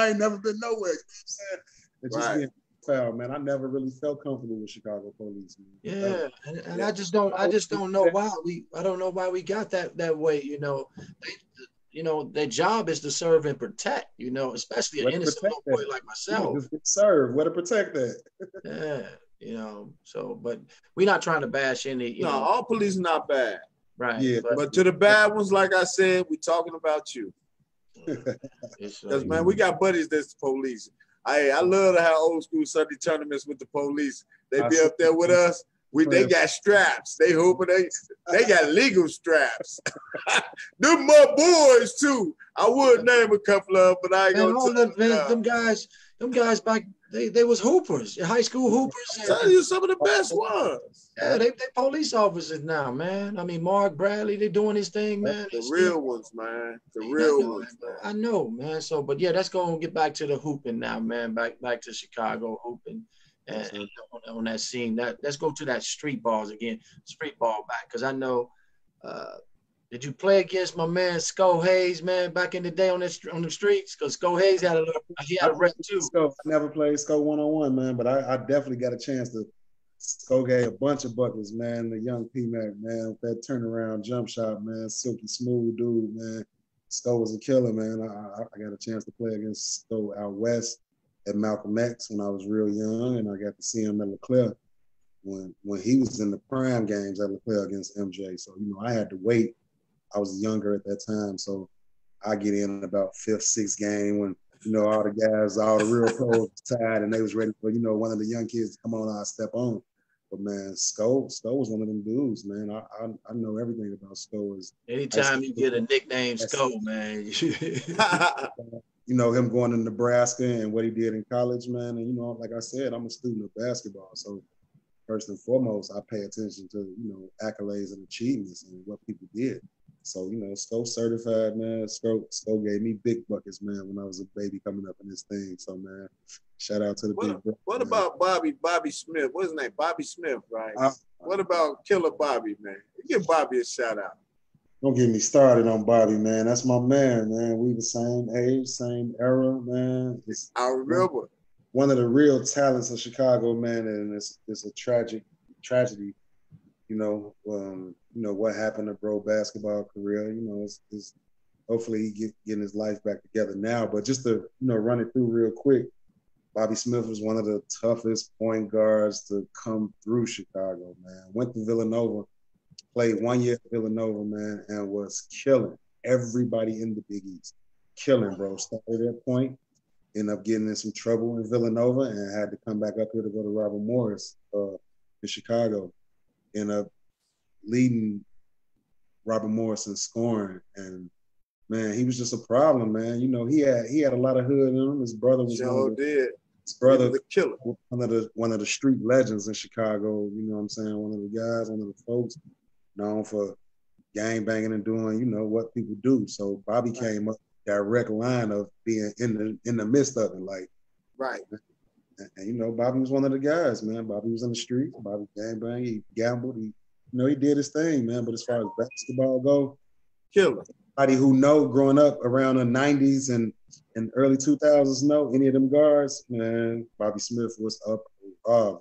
ain't never been nowhere. You know what I'm saying? And just being foul, man. I never really felt comfortable with Chicago police, man. Yeah, and I just don't know why we got that way. You know, their job is to serve and protect. You know, especially an innocent little boy like myself. Just get served. Where to protect that? Yeah, you know. So, but we're not trying to bash any. You know, all police are not bad. Right. Yeah, but to the bad ones, like I said, we talking about you. Because man, we got buddies that's the police. I love to have old school Sunday tournaments with the police. They be up there with us. They got straps. They hoping they got legal straps. Them my boys too. I would name a couple of them, but I ain't gonna them guys back they was hoopers, high school hoopers. Tell you some of the best ones. Yeah, they police officers now, man. I mean, Mark Bradley, they doing his thing, man. The real ones, man. The real ones, man. I know, man. So, but yeah, let's go and get back to the hooping now, man. Back to Chicago hooping. And on that scene, let's go to that street balls again, street ball back, because I know. Did you play against my man Sko Hayes, man, back in the day on the streets? Because Sko Hayes had a rep too. I never played Sko 1-on-1, man, but I definitely got a chance to. Sko gave a bunch of buckets, man. The young P-Mac, man, with that turnaround jump shot, man, silky smooth dude, man. Sko was a killer, man. I got a chance to play against Sko out west at Malcolm X when I was real young, and I got to see him at LeClaire when he was in the prime games at LeClaire against MJ. So, you know, I had to wait. I was younger at that time, so I get in about 5th, 6th game when, you know, all the guys, all the real pros tied, and they was ready for, you know, one of the young kids to come on, I'll step on. But man, Sko was one of them dudes, man. I know everything about Sko. Anytime you get a nickname Sko, man. You know, him going to Nebraska and what he did in college, man. And, you know, like I said, I'm a student of basketball. So first and foremost, I pay attention to, you know, accolades and achievements and what people did. So, you know, Sko certified, man. Sko gave me big buckets, man, when I was a baby coming up in this thing. So, man, shout out to the big buckets. What about Bobby Smith? What's his name? Bobby Smith, right? What about Killer Bobby, man? Give Bobby a shout out. Don't get me started on Bobby, man. That's my man, man. We the same age, same era, man. I remember. One of the real talents of Chicago, man, and it's a tragedy. You know what happened to bro basketball career. You know, it's hopefully he getting his life back together now. But just to, you know, run it through real quick, Bobby Smith was one of the toughest point guards to come through Chicago, man. Went to Villanova, played 1 year at Villanova, man, and was killing everybody in the Big East. Killing, bro. Started at point, ended up getting in some trouble in Villanova and had to come back up here to go to Robert Morris in Chicago. Ended up leading Robert Morris in scoring, and man, he was just a problem, man. You know, he had a lot of hood in him. His brother was His brother, the killer, one of the street legends in Chicago. You know what I'm saying? One of the guys, one of the folks known for gang banging and doing, you know, what people do. So Bobby came up direct line of being in the midst of it, like. Right. And you know, Bobby was one of the guys, man. Bobby was in the street. Bobby gangbang. He gambled. He did his thing, man. But as far as basketball go, killer. Anybody who know growing up around the 90s and early 2000s know any of them guards, man, Bobby Smith was up. I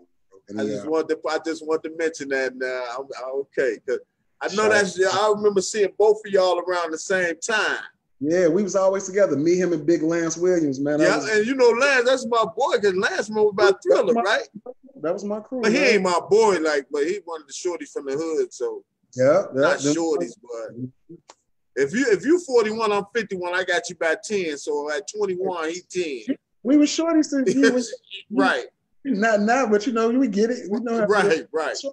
just want to mention that now. Okay, because I know I remember seeing both of y'all around the same time. Yeah, we was always together. Me, him, and Big Lance Williams, man. Yeah, and you know Lance, that's my boy, because Lance was about Thriller, right? That was my crew. But he ain't my boy, but he one of the shorties from the hood, so not shorties, but if you 41, I'm 51, I got you by 10, so at 21, he 10. We were shorties to you. Right. Not now, but you know, we get it. We know right. But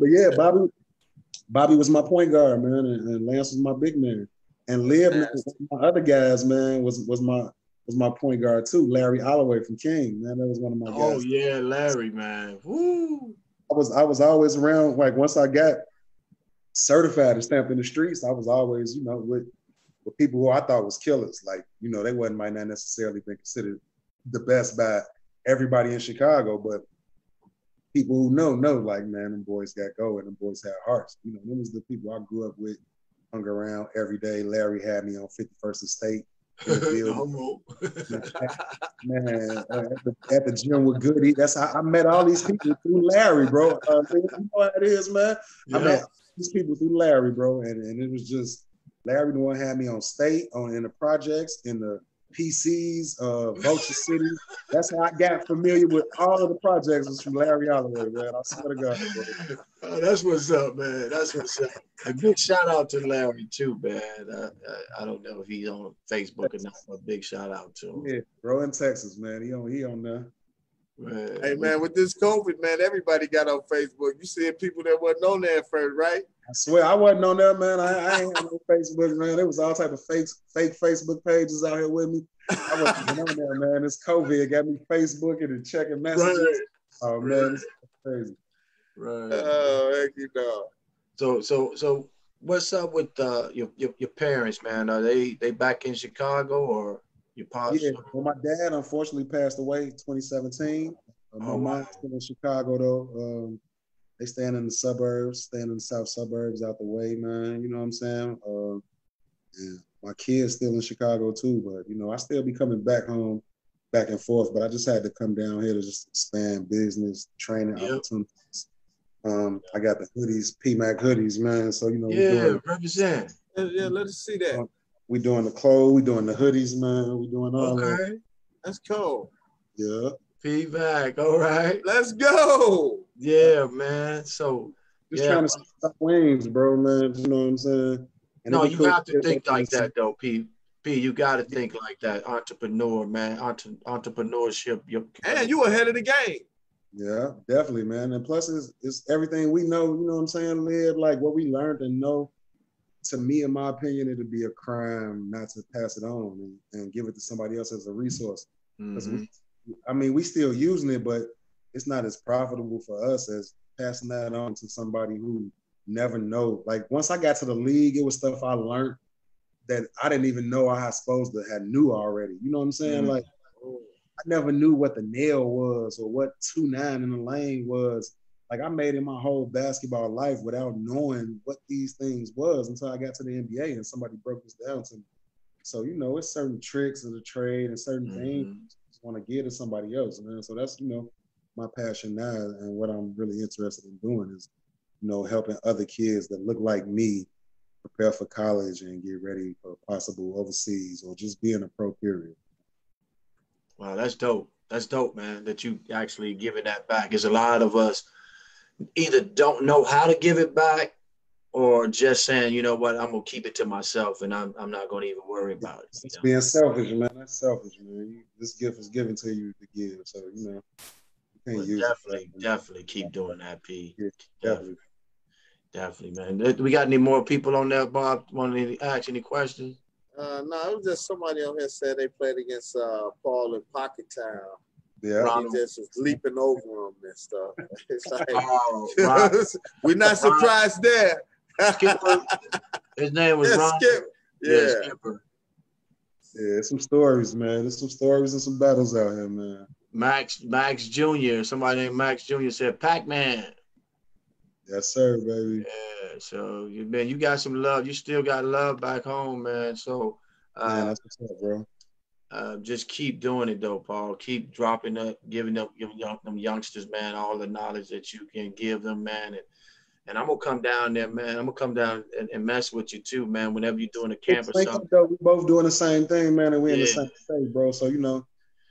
yeah, Bobby was my point guard, man, and Lance was my big man. And Liv, my other guys, man, was my point guard too. Larry Holloway from King, man, that was one of my guys. Oh yeah, Larry, man. Woo. I was always around. Like once I got certified and stamped in the streets, I was always, you know, with people who I thought was killers. Like, you know, they might not necessarily been considered the best by everybody in Chicago, but people who know, like, man, them boys got go and them boys had hearts. You know, them was the people I grew up with. Hung around every day. Larry had me on 51st Estate. Man, at the gym with Goody. That's how I met all these people through Larry, bro. You know how it is, man. Yeah. I met these people through Larry, bro, and it was just Larry the one had me on State, in the projects, in the PCs, Vulture City. That's how I got familiar with all of the projects was from Larry Holloway, man. I swear to God, bro. Oh, that's what's up, man. That's what's up. A big shout out to Larry too, man. I don't know if he's on Facebook or not, but a big shout out to him. Yeah, bro, in Texas, man. He on there. Man, hey man, with this COVID, man, everybody got on Facebook. You see people that wasn't on there at first, right? I swear I wasn't on there, man. I ain't on Facebook, man. There was all type of fake Facebook pages out here with me. I wasn't on there, man. This COVID got me Facebooking and checking messages. Right. Oh man, it's crazy. Right. Oh, heck you know. So what's up with your parents, man? Are they back in Chicago or your pops? Yeah, well, my dad unfortunately passed away 2017. My mom's still in Chicago though. They staying in the suburbs, staying in the south suburbs out the way, man. You know what I'm saying? And my kids still in Chicago too, but you know, I still be coming back home, back and forth. But I just had to come down here to just expand business, training opportunities. I got the hoodies, PMAC hoodies, man. So you know, represent. Yeah, let us see that. We doing the clothes, we doing the hoodies, man. We doing all that. That's cool. Yeah. Feedback, all right. Let's go. Yeah, man. So just trying to stop wings, bro, man. You know what I'm saying? And no, you have to think like that, though, P. You got to think like that. Entrepreneur, man. Entrepreneurship. And you ahead of the game. Yeah, definitely, man. And plus, it's everything we know. You know what I'm saying? Live like what we learned and know. To me, in my opinion, it'd be a crime not to pass it on and give it to somebody else as a resource. Because we still using it, but it's not as profitable for us as passing that on to somebody who never know. Like once I got to the league, it was stuff I learned that I didn't even know I was supposed to have knew already. You know what I'm saying? Like I never knew what the nail was or what 2-9 in the lane was. Like I made it my whole basketball life without knowing what these things was until I got to the NBA and somebody broke this down to me. So, you know, it's certain tricks of the trade and certain things you want to give to somebody else, man. So that's, you know, my passion now and what I'm really interested in doing is, you know, helping other kids that look like me prepare for college and get ready for possible overseas or just being a pro period. Wow, that's dope. That's dope, man, that you actually giving that back. There's a lot of us either don't know how to give it back or just saying, you know what, I'm going to keep it to myself and I'm not going to even worry about it. It's being selfish, man. That's selfish, man. This gift is given to you to give. So, you know, you can't use it. Definitely keep doing that, P. Yeah, definitely, man. We got any more people on there, Bob? Want to ask any questions? No, it was just somebody on here said they played against Paul in Pocket Town. Yeah, he just was leaping over him and stuff. It's like, we're not surprised there. Skipper. His name was Ron. Skip. Yeah, Skipper. Yeah, some stories, man. There's some stories and some battles out here, man. Max Jr. Somebody named Max Jr. said Pac-Man. Yes, sir, baby. Yeah, so you got some love. You still got love back home, man. So Man, that's what's up, bro. just keep doing it though, Paul. Keep dropping up, giving them youngsters, man, all the knowledge that you can give them, man. And I'm gonna come down there, man. I'm gonna come down and mess with you too, man. Whenever you're doing a camp or Link something. up, though. We both doing the same thing, man, and we're in the Yeah, same state, bro. So I yeah,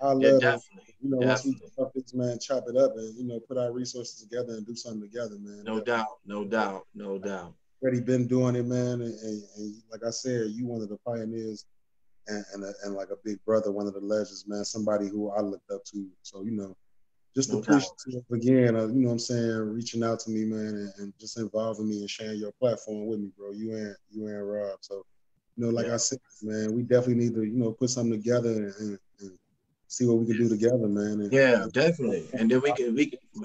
love to, definitely, once we definitely. chop this, man, chop it up and put our resources together and do something together, man. No Definitely. doubt, no doubt, no doubt. Already been doing it, man, and like I said, you one of the pioneers and like a big brother, one of the legends, man. Somebody who I looked up to. So just No doubt. appreciative again, what I'm saying, reaching out to me, man, and just involving me and sharing your platform with me, bro. You and Rob. So, like Yeah. I said, man, we definitely need to, put something together and see what we can do together, man. Yeah, definitely. And then we can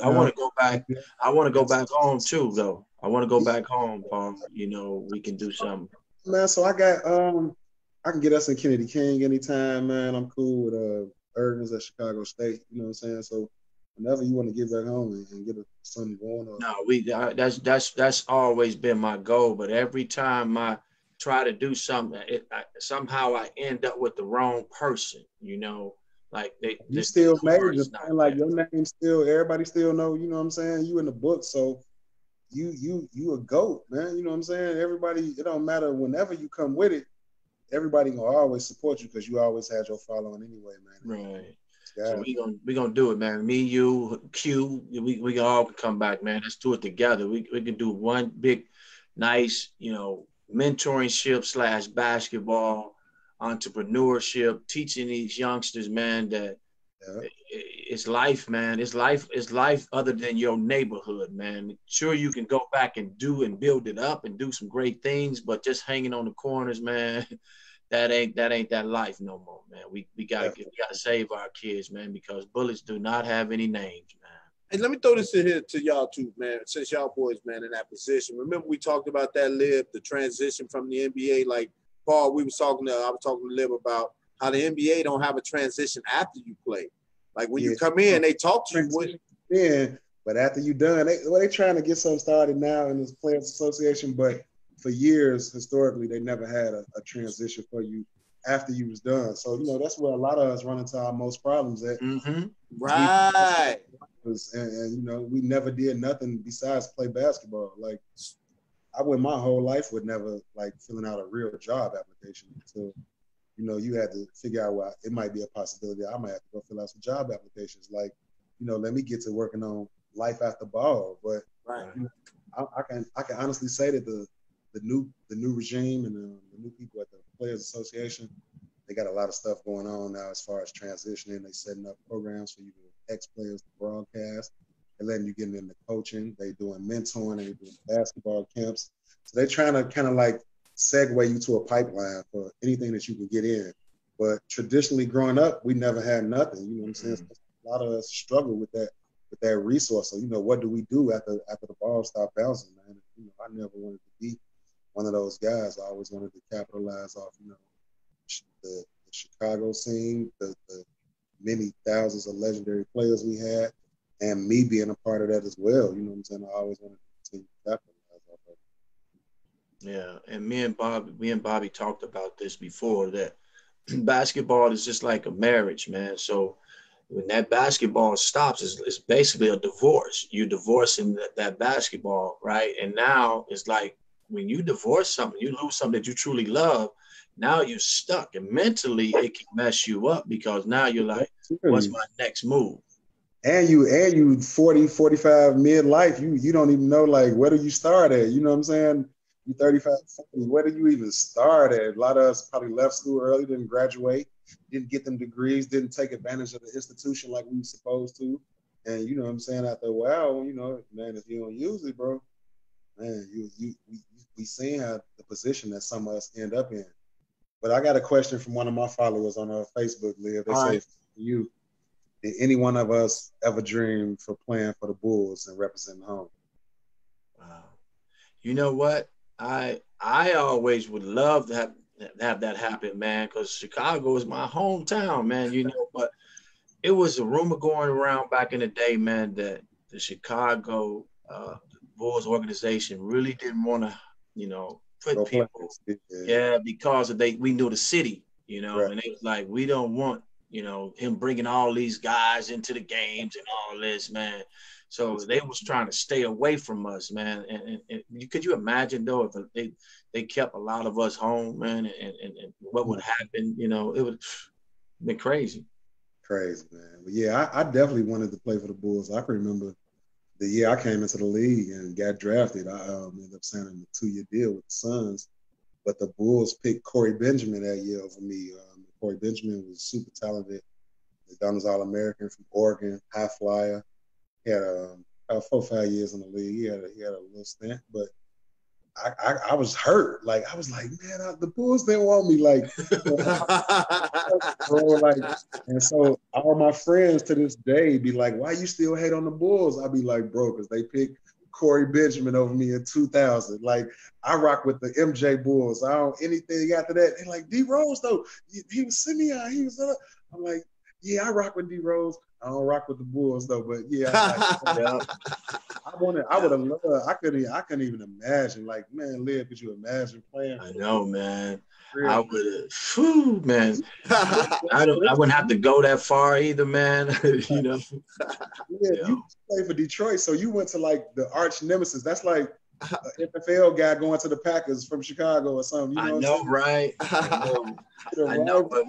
I want to go back. I want to go back home too, though. I want to go back home, Paul. We can do something. Man, so I can get us in Kennedy King anytime, man. I'm cool with Irvins at Chicago State. You know what I'm saying? So whenever you want to get back home and get something going on. No, that's always been my goal. But every time I try to do something, somehow I end up with the wrong person. Like You the still major, chorus not man. Like there. your name still, everybody still know. You know what I'm saying? You in the book, so you a goat, man. You know what I'm saying? Everybody, it don't matter. Whenever you come with it, everybody gonna always support you because you always had your following anyway, man. Right. So Yeah. we gonna do it, man. Me, you, Q, we all can come back, man. Let's do it together. We can do one big, nice, mentorship / basketball, entrepreneurship, teaching these youngsters, man, that it's life, man. It's life other than your neighborhood, man. Sure, you can go back and do and build it up and do some great things, but just hanging on the corners, man, that ain't that life no more, man. We gotta save our kids, man, because bullets do not have any names, man. And let me throw this in here to y'all too, man. Since y'all boys, man, in that position. Remember we talked about that, Lib, the transition from the NBA. Like Paul, I was talking to Lib about how the NBA don't have a transition after you play. Like when you come in, they talk to you. Yeah, but after you done, they trying to get something started now in this Players Association, but for years, historically, they never had a transition for you after you was done. So, that's where a lot of us run into our most problems at. Mm-hmm. Right. And we never did nothing besides play basketball. Like, I went my whole life with never, like, filling out a real job application until, you had to figure out, well, it might be a possibility. I might have to go fill out some job applications. Like, let me get to working on life after ball. But right. I can honestly say that the new regime and the new people at the Players Association, they got a lot of stuff going on now as far as transitioning. They setting up programs for you to ex-players to broadcast. They're letting you get into coaching. They doing mentoring. They doing basketball camps. So they're trying to kind of like segue you to a pipeline for anything that you can get in. But traditionally growing up, we never had nothing. You know what I'm saying? So a lot of us struggle with that resource. So, what do we do after the ball stopped bouncing, man? I never wanted to be one of those guys. I always wanted to capitalize off, the Chicago scene, the many thousands of legendary players we had, and me being a part of that as well. You know what I'm saying? I always wanted to continue to capitalize off of it. Yeah, and me and Bobby talked about this before, that basketball is just like a marriage, man. So when that basketball stops, it's basically a divorce. You're divorcing that basketball, right? And now it's like when you divorce something, you lose something that you truly love. Now you're stuck, and mentally it can mess you up because now you're like, what's my next move? And you 40, 45 midlife, you don't even know, like, where do you start at? You know what I'm saying? You 35, 40, where do you even start at? A lot of us probably left school early, didn't graduate, didn't get them degrees, didn't take advantage of the institution like we were supposed to. And you know what I'm saying? After a while, man, if you don't use it, bro, man, we seen how the position that some of us end up in. But I got a question from one of my followers on our Facebook, Liv. They say, did any one of us ever dream for playing for the Bulls and representing home? Wow. You know what? I always would love to have that happen, man, because Chicago is my hometown, man, but it was a rumor going around back in the day, man, that the Chicago Bulls organization really didn't want to, put people, because we knew the city, and they was like, we don't want, him bringing all these guys into the games and all this, man. So they was trying to stay away from us, man. And could you imagine though if they kept a lot of us home, man, and what would happen? It would been crazy. Crazy, man. But yeah, I definitely wanted to play for the Bulls. I can remember the year I came into the league and got drafted. I ended up signing a 2-year deal with the Suns, but the Bulls picked Corey Benjamin that year over me. Corey Benjamin was super talented. McDonald's All-American from Oregon, high flyer. He had 4 or 5 years in the league. He had a little stint, but I was hurt. Like I was like, man, the Bulls didn't want me. Like, bro, like, and so all my friends to this day be like, why you still hate on the Bulls? I'll be like, bro, because they picked Corey Benjamin over me in 2000. Like I rock with the MJ Bulls. I don't anything after that. They're like, D Rose though. He was Simeon. He was. I'm like, yeah, I rock with D Rose. I don't rock with the Bulls though, but yeah, I would have loved. I couldn't even imagine. Like, man, Liv, could you imagine playing? I know, man. I would have, man. I wouldn't have to go that far either, man. Yeah, you played for Detroit, so you went to like the arch nemesis. That's like an NFL guy going to the Packers from Chicago or something. I know, right? I know, but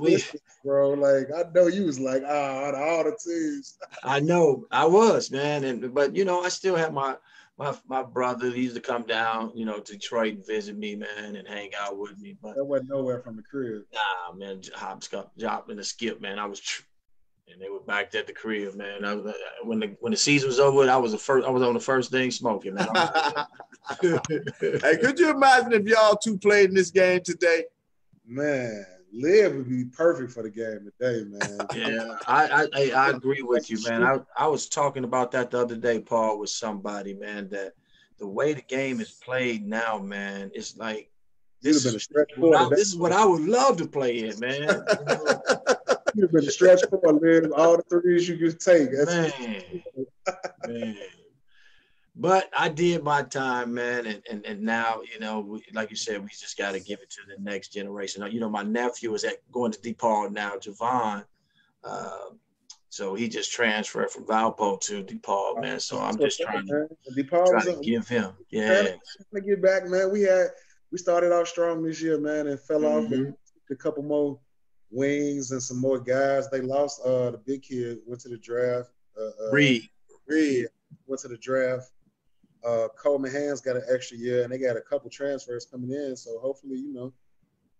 bro, like I know you was like, out of all the teams. I know, I was, man, but I still have my brother. He used to come down, to Detroit and visit me, man, and hang out with me. But that wasn't nowhere from the crib. Nah, man, hop and a skip, man. And they were back at the crib, man. When the season was over, I was on the first thing smoking, man. Hey, could you imagine if y'all two played in this game today? Man, Liv would be perfect for the game today, man. Yeah, I agree with you, man. I was talking about that the other day, Paul, with somebody, man, that the way the game is played now, man, it's like this is what I would love to play in, man. You've been a stretch for Liv, all the threes you could take. Man. But I did my time, man, and now, like you said, we just got to give it to the next generation. My nephew is going to DePaul now, Javon. So he just transferred from Valpo to DePaul, man. So I'm just trying to give him. Yeah. To get back, man. We started off strong this year, man, and fell off with a couple more wings and some more guys. They lost the big kid, went to the draft. Reed went to the draft. Coleman Hands got an extra year, and they got a couple transfers coming in. So hopefully,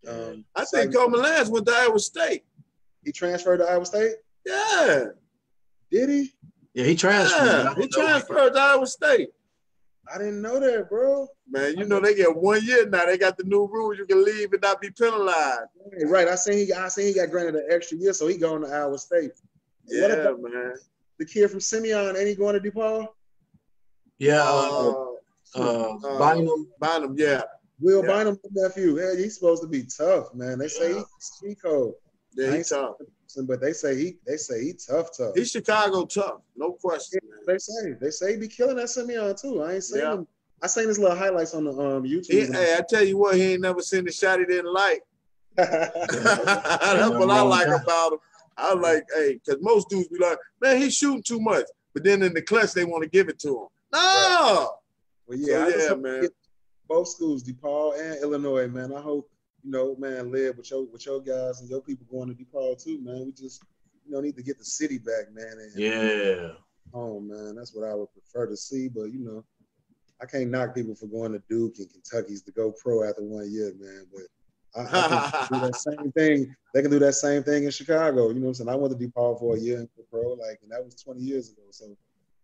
I think Coleman Hands went to Iowa State. He transferred to Iowa State? Yeah. Did he? Yeah, he transferred. Yeah, he transferred to Iowa State. I didn't know that, bro. Man, they get 1 year now. They got the new rules. You can leave and not be penalized. Right. I seen he got granted an extra year, so he going to Iowa State. Yeah, man. The kid from Simeon, ain't he going to DePaul? Yeah. Bynum, yeah. Will Bynum, nephew. Yeah, he's supposed to be tough, man. They say he's cold. Yeah, he's tough. But they say he tough. He's Chicago tough, no question. Yeah, they say he be killing that Simeon too. I ain't seen him. I seen his little highlights on the YouTube. Hey, I tell you what, he ain't never seen the shot he didn't like. That's what I like about him. I like, because most dudes be like, man, he's shooting too much. But then in the clutch, they want to give it to him. No. Right. Well, yeah, so, man. Both schools, DePaul and Illinois, man. I hope, man, Liv with your guys and your people going to DePaul too, man. We just, need to get the city back, man. Man. That's what I would prefer to see. But, I can't knock people for going to Duke and Kentucky's to go pro after 1 year, man. But I can do that same thing. They can do that same thing in Chicago. You know what I'm saying? I went to DePaul for a year and pro, and that was 20 years ago. So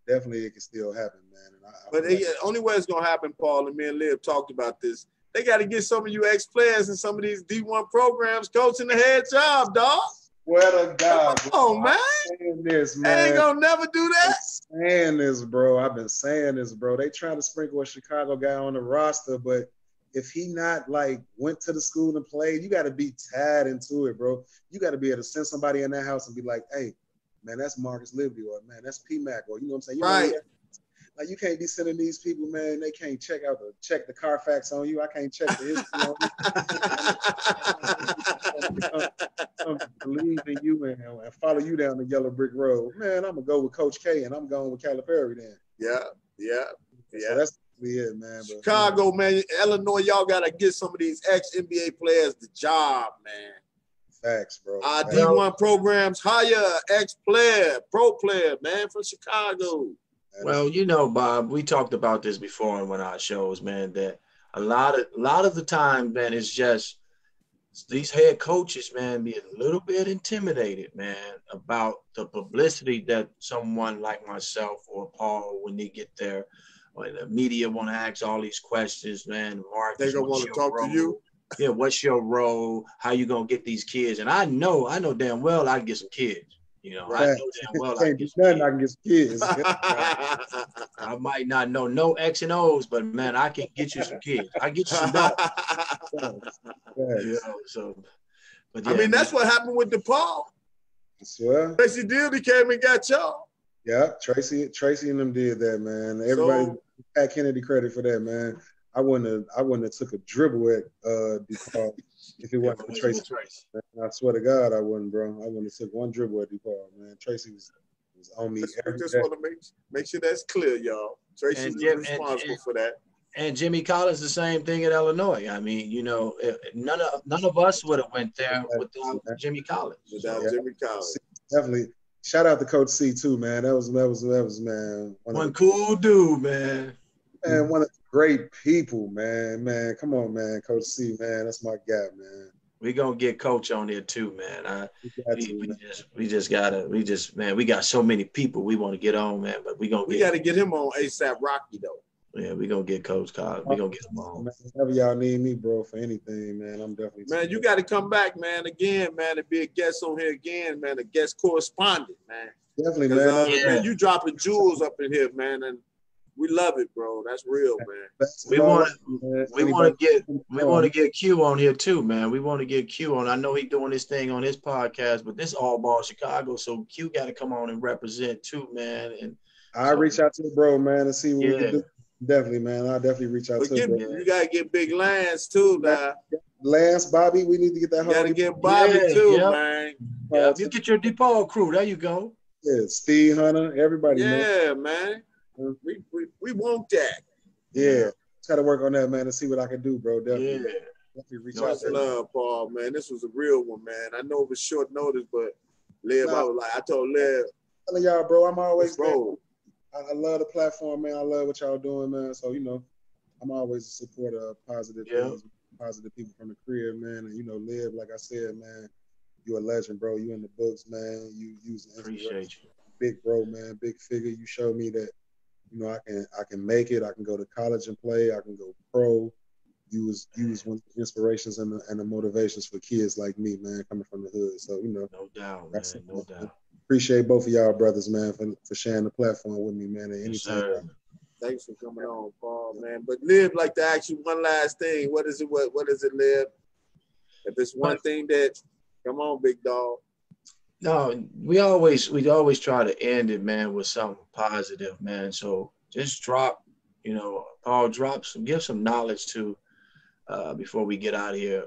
definitely it can still happen, man. But the only way it's going to happen, Paul, and me and Liv talked about this, they got to get some of you ex-players in some of these D1 programs coaching the head job, dog. Swear to God. Come on, man. Saying this, man. I ain't going to never do that. I've been saying this, bro. They try to sprinkle a Chicago guy on the roster, but if he not, went to the school and played, you got to be tied into it, bro. You got to be able to send somebody in that house and be like, hey, man, that's Marcus Liberty, or man, that's P-Mac, or you know what I'm saying? You Right. know, like you can't be sending these people, man. They can't check the Carfax on you. I can't check the history on you. Believe in you and follow you down the yellow brick road. Man, I'm gonna go with Coach K and I'm going with Calipari then. Yeah. So that's it, man. But, Chicago, man, Illinois, y'all gotta get some of these ex-NBA players the job, man. Facts, bro. D1 programs hire ex-player, pro player, man, from Chicago. Well, you know, Bob, we talked about this before in one of our shows, man, that a lot of the time, man, it's just these head coaches, man, be a little bit intimidated, man, about the publicity that someone like myself or Paul, when they get there, or the media want to ask all these questions, man. Mark, they gonna want to talk to you. Yeah, what's your role? How you gonna get these kids? And I know damn well I can get some kids. You know, right. I know damn well I can get some kids. I might not know no X and O's, but man, I can get you some kids. I get you some dollars. You know, so, but yeah, I mean, that's what happened with DePaul. Swear. Tracy Dildy came and got y'all. Yeah, Tracy and them did that, man. Everybody Pat Kennedy credit for that, man. I wouldn't have took a dribble at DePaul if it wasn't for Tracy. Man, I swear to God, I wouldn't, bro. I wouldn't have took one dribble at DePaul, man. Tracy was on me. I just want to make sure that's clear, y'all. Tracy was responsible for that. And Jimmy Collins, the same thing at Illinois. I mean, you know, none of us would have went there without Jimmy Collins. Jimmy Collins, definitely. Shout out to Coach C too, man. That was man. One cool dude, man. Man, one of the great people, man. Man, come on, man. Coach C, man. That's my guy, man. We gonna get Coach on there too, man. We got so many people we want to get on, man. But we gotta get him on ASAP Rocky though. Yeah, we gonna get Coach Collins. We gonna get him on. Man, whenever y'all need me, bro, for anything, man, I'm definitely. Man, you got to come back, man, again, man, and be a guest on here again, man, a guest correspondent, man. Definitely, man. Man, you dropping jewels up in here, man, and we love it, bro. That's real, man. We want to get Q on here too, man. We want to get Q on. I know he's doing this thing on his podcast, but this All Ball Chicago, so Q got to come on and represent too, man. And I reach out to the bro, man, and see what we can do. Definitely, man. I'll definitely reach out to him. You gotta get Big Lance too, now. Lance, Bobby, we need to get that. You gotta get Bobby too, man. Yeah, you get your DePaul crew. There you go. Yeah, Steve Hunter, everybody. Yeah, man. We want that. Yeah, try to work on that, man, and see what I can do, bro. Definitely. Yeah. Definitely reach out to love, Paul, man. This was a real one, man. I know it was short notice, but Liv, I told Liv. Telling y'all, bro, I'm always bro. I love the platform, man. I love what y'all doing, man. So, you know, I'm always a supporter of positive things, positive people from the crib, man. And, you know, Liv, like I said, man, you a legend, bro. You in the books, man. You use appreciate you. Big bro, man, big figure. You showed me that, you know, I can make it. I can go to college and play. I can go pro. You was one of the inspirations and the motivations for kids like me, man, coming from the hood. So, you know. No doubt, man. No doubt. Appreciate both of y'all brothers, man, for sharing the platform with me, man. At any time. Thanks for coming on, Paul, man. But Liv, like to ask you one last thing. What is it, Liv? If it's one thing that, come on, big dog. No, we always try to end it, man, with something positive, man. So just drop, you know, Paul, give some knowledge to, before we get out of here,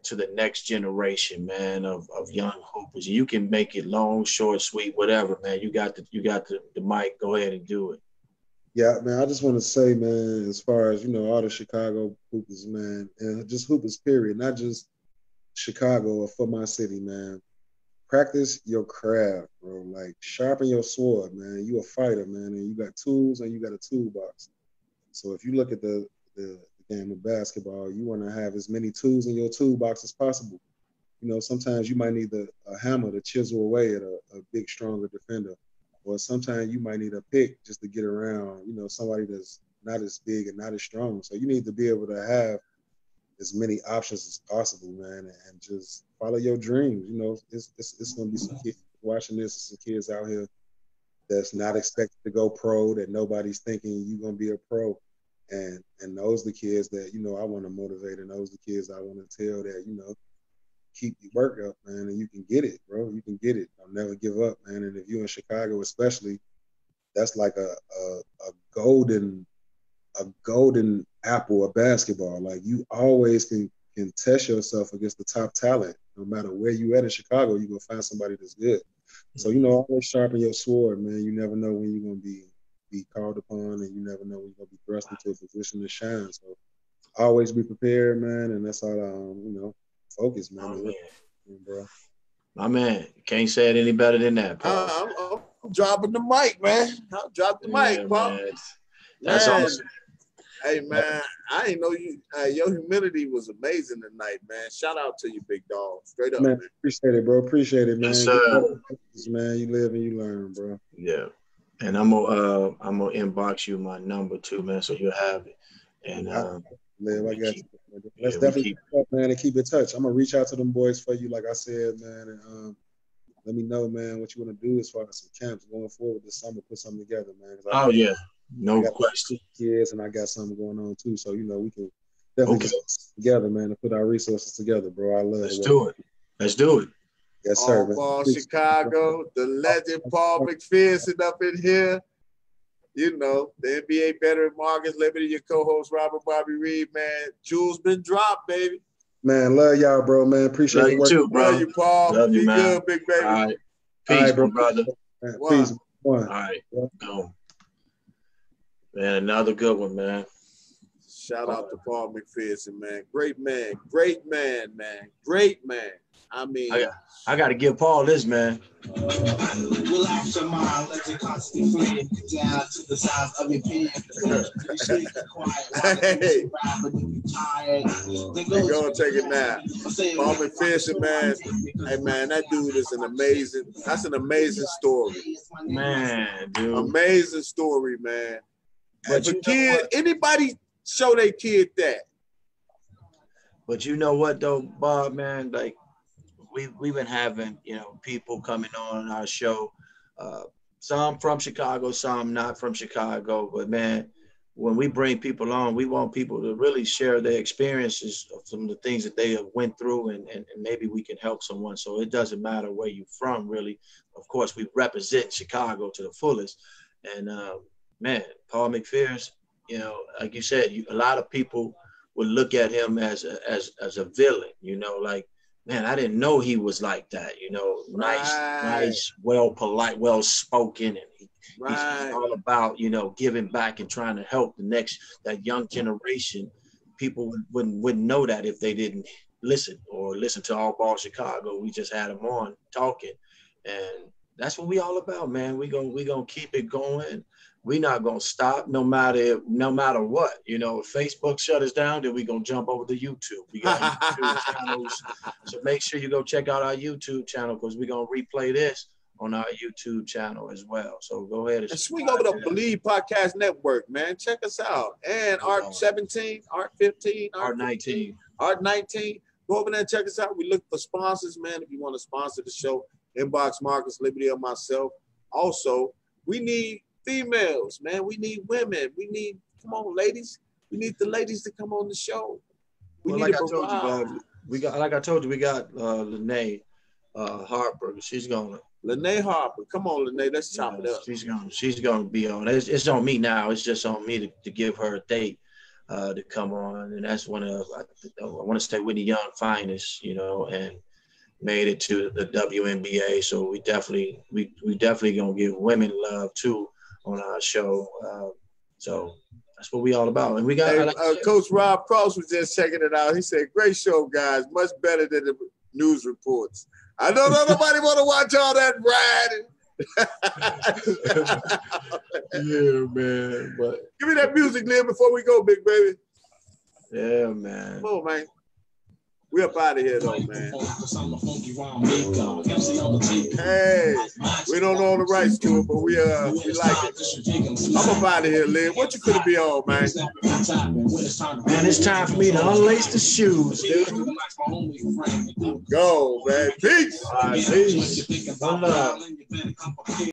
to the next generation, man, of young hoopers. You can make it long, short, sweet, whatever, man. You got the mic. Go ahead and do it. Yeah, man. I just want to say, man, as far as, you know, all the Chicago hoopers, man, and just hoopers, period, not just Chicago or for my city, man. Practice your craft, bro. Like, sharpen your sword, man. You a fighter, man, and you got tools and you got a toolbox. So if you look at the game of basketball, you want to have as many tools in your toolbox as possible. You know, sometimes you might need a hammer to chisel away at a big, stronger defender. Or sometimes you might need a pick just to get around, you know, somebody that's not as big and not as strong. So you need to be able to have as many options as possible, man, and just follow your dreams. You know, it's going to be some kids watching this, some kids out here that's not expected to go pro, that nobody's thinking you're going to be a pro. And those are the kids that, you know, I want to motivate, and those are the kids I want to tell that, you know, keep your work up, man, and you can get it, bro. You can get it. Don't never give up, man. And if you're in Chicago, especially, that's like a golden apple of basketball. Like you always can test yourself against the top talent. No matter where you at in Chicago, you're gonna find somebody that's good. So, always sharpen your sword, man. You never know when you're gonna be called upon, and you never know when you're gonna be thrust into a position to shine. So always be prepared, man, and that's all focus, man. Oh, man. Bro. My man, can't say it any better than that, Paul. I'm dropping the mic, man. I'll drop the mic, Paul. That's awesome. Hey, man, I didn't know you. Your humility was amazing tonight, man. Shout out to you, big dog. Straight up, man. Appreciate it, bro. Appreciate it, man. Yes, sir. Man, you live and you learn, bro. Yeah, and I'm gonna inbox you my number too, man, so you'll have it. And Liv, I got you. Let's definitely keep up, man, and keep in touch. I'm gonna reach out to them boys for you, like I said, man, and let me know, man, what you want to do as far as some camps going forward this summer. Put something together, man. No question. Kids, and I got something going on too, so we can definitely get together, man, and put our resources together, bro. I love it. Let's do it. Yes, sir. All Chicago, the legend Paul McPherson up in here. The NBA veteran Marcus Liberty, your co-host Robert Bobby Reed, man. Jewels been dropped, baby. Man, love y'all, bro, man. Appreciate you too, bro. Love you, Paul. Love you, Be man. good, big baby. All right. Peace, bro. brother. Man, peace. All right. Go. Man, another good one, man. Shout out to Paul McPherson, man. Great man. Great man, man. Great man. I mean, I got to give Paul this, man. Relax your mind, let your constant flame down to the size of your pen. Hey, go take it now. Paul McPherson, man. Hey, man, that dude is that's an amazing story. Man, dude. Amazing story, man. And for kid, anybody show their kid that. But you know what, though, Bob, man? Like, we've been having, people coming on our show. Some from Chicago, some not from Chicago. But, man, when we bring people on, we want people to really share their experiences of some of the things that they have went through, and maybe we can help someone. So it doesn't matter where you're from, really. Of course, we represent Chicago to the fullest. And, man, Paul McPherson, like you said, a lot of people would look at him as a villain, like, man, I didn't know he was like that, nice, polite, well-spoken, and he's all about, giving back and trying to help that young generation. People wouldn't know that if they didn't listen to All Ball Chicago. We just had him on talking, and that's what we all about, man. We gonna keep it going. We're not gonna stop no matter what. If Facebook shut us down, then we're gonna jump over to YouTube. We got YouTube channels. So make sure you go check out our YouTube channel, because we're gonna replay this on our YouTube channel as well. So go ahead and swing over to Believe Podcast Network, man. Check us out. And Art 17, Art 15, Art 19. Art 19. Go over there and check us out. We look for sponsors, man. If you want to sponsor the show, inbox Marcus Liberty or myself. Also, we need females, man. We need women. Come on, ladies. We need the ladies to come on the show. Like I told you, we got Lene Harper. Lene Harper. Come on, Lene. Let's chop it up. She's gonna be on. It's on me now. It's just on me to give her a date to come on, and that's one of I want to stay with the young finest, and made it to the WNBA. So we definitely gonna give women love too on our show. So that's what we all about. And we got Coach Rob Cross was just checking it out. He said, "Great show, guys. Much better than the news reports." I don't know nobody want to watch all that riding. Yeah, man. But give me that music, Liam, before we go, big baby. Yeah, man. Come on, man. We up out of here, though, man. Hey, we don't know the rights to it, but we like it. I'm up out of here, Lynn. What you could be on, man? Man, it's time for me to unlace the shoes, dude. Go, man. Peace. All right, peace. One love.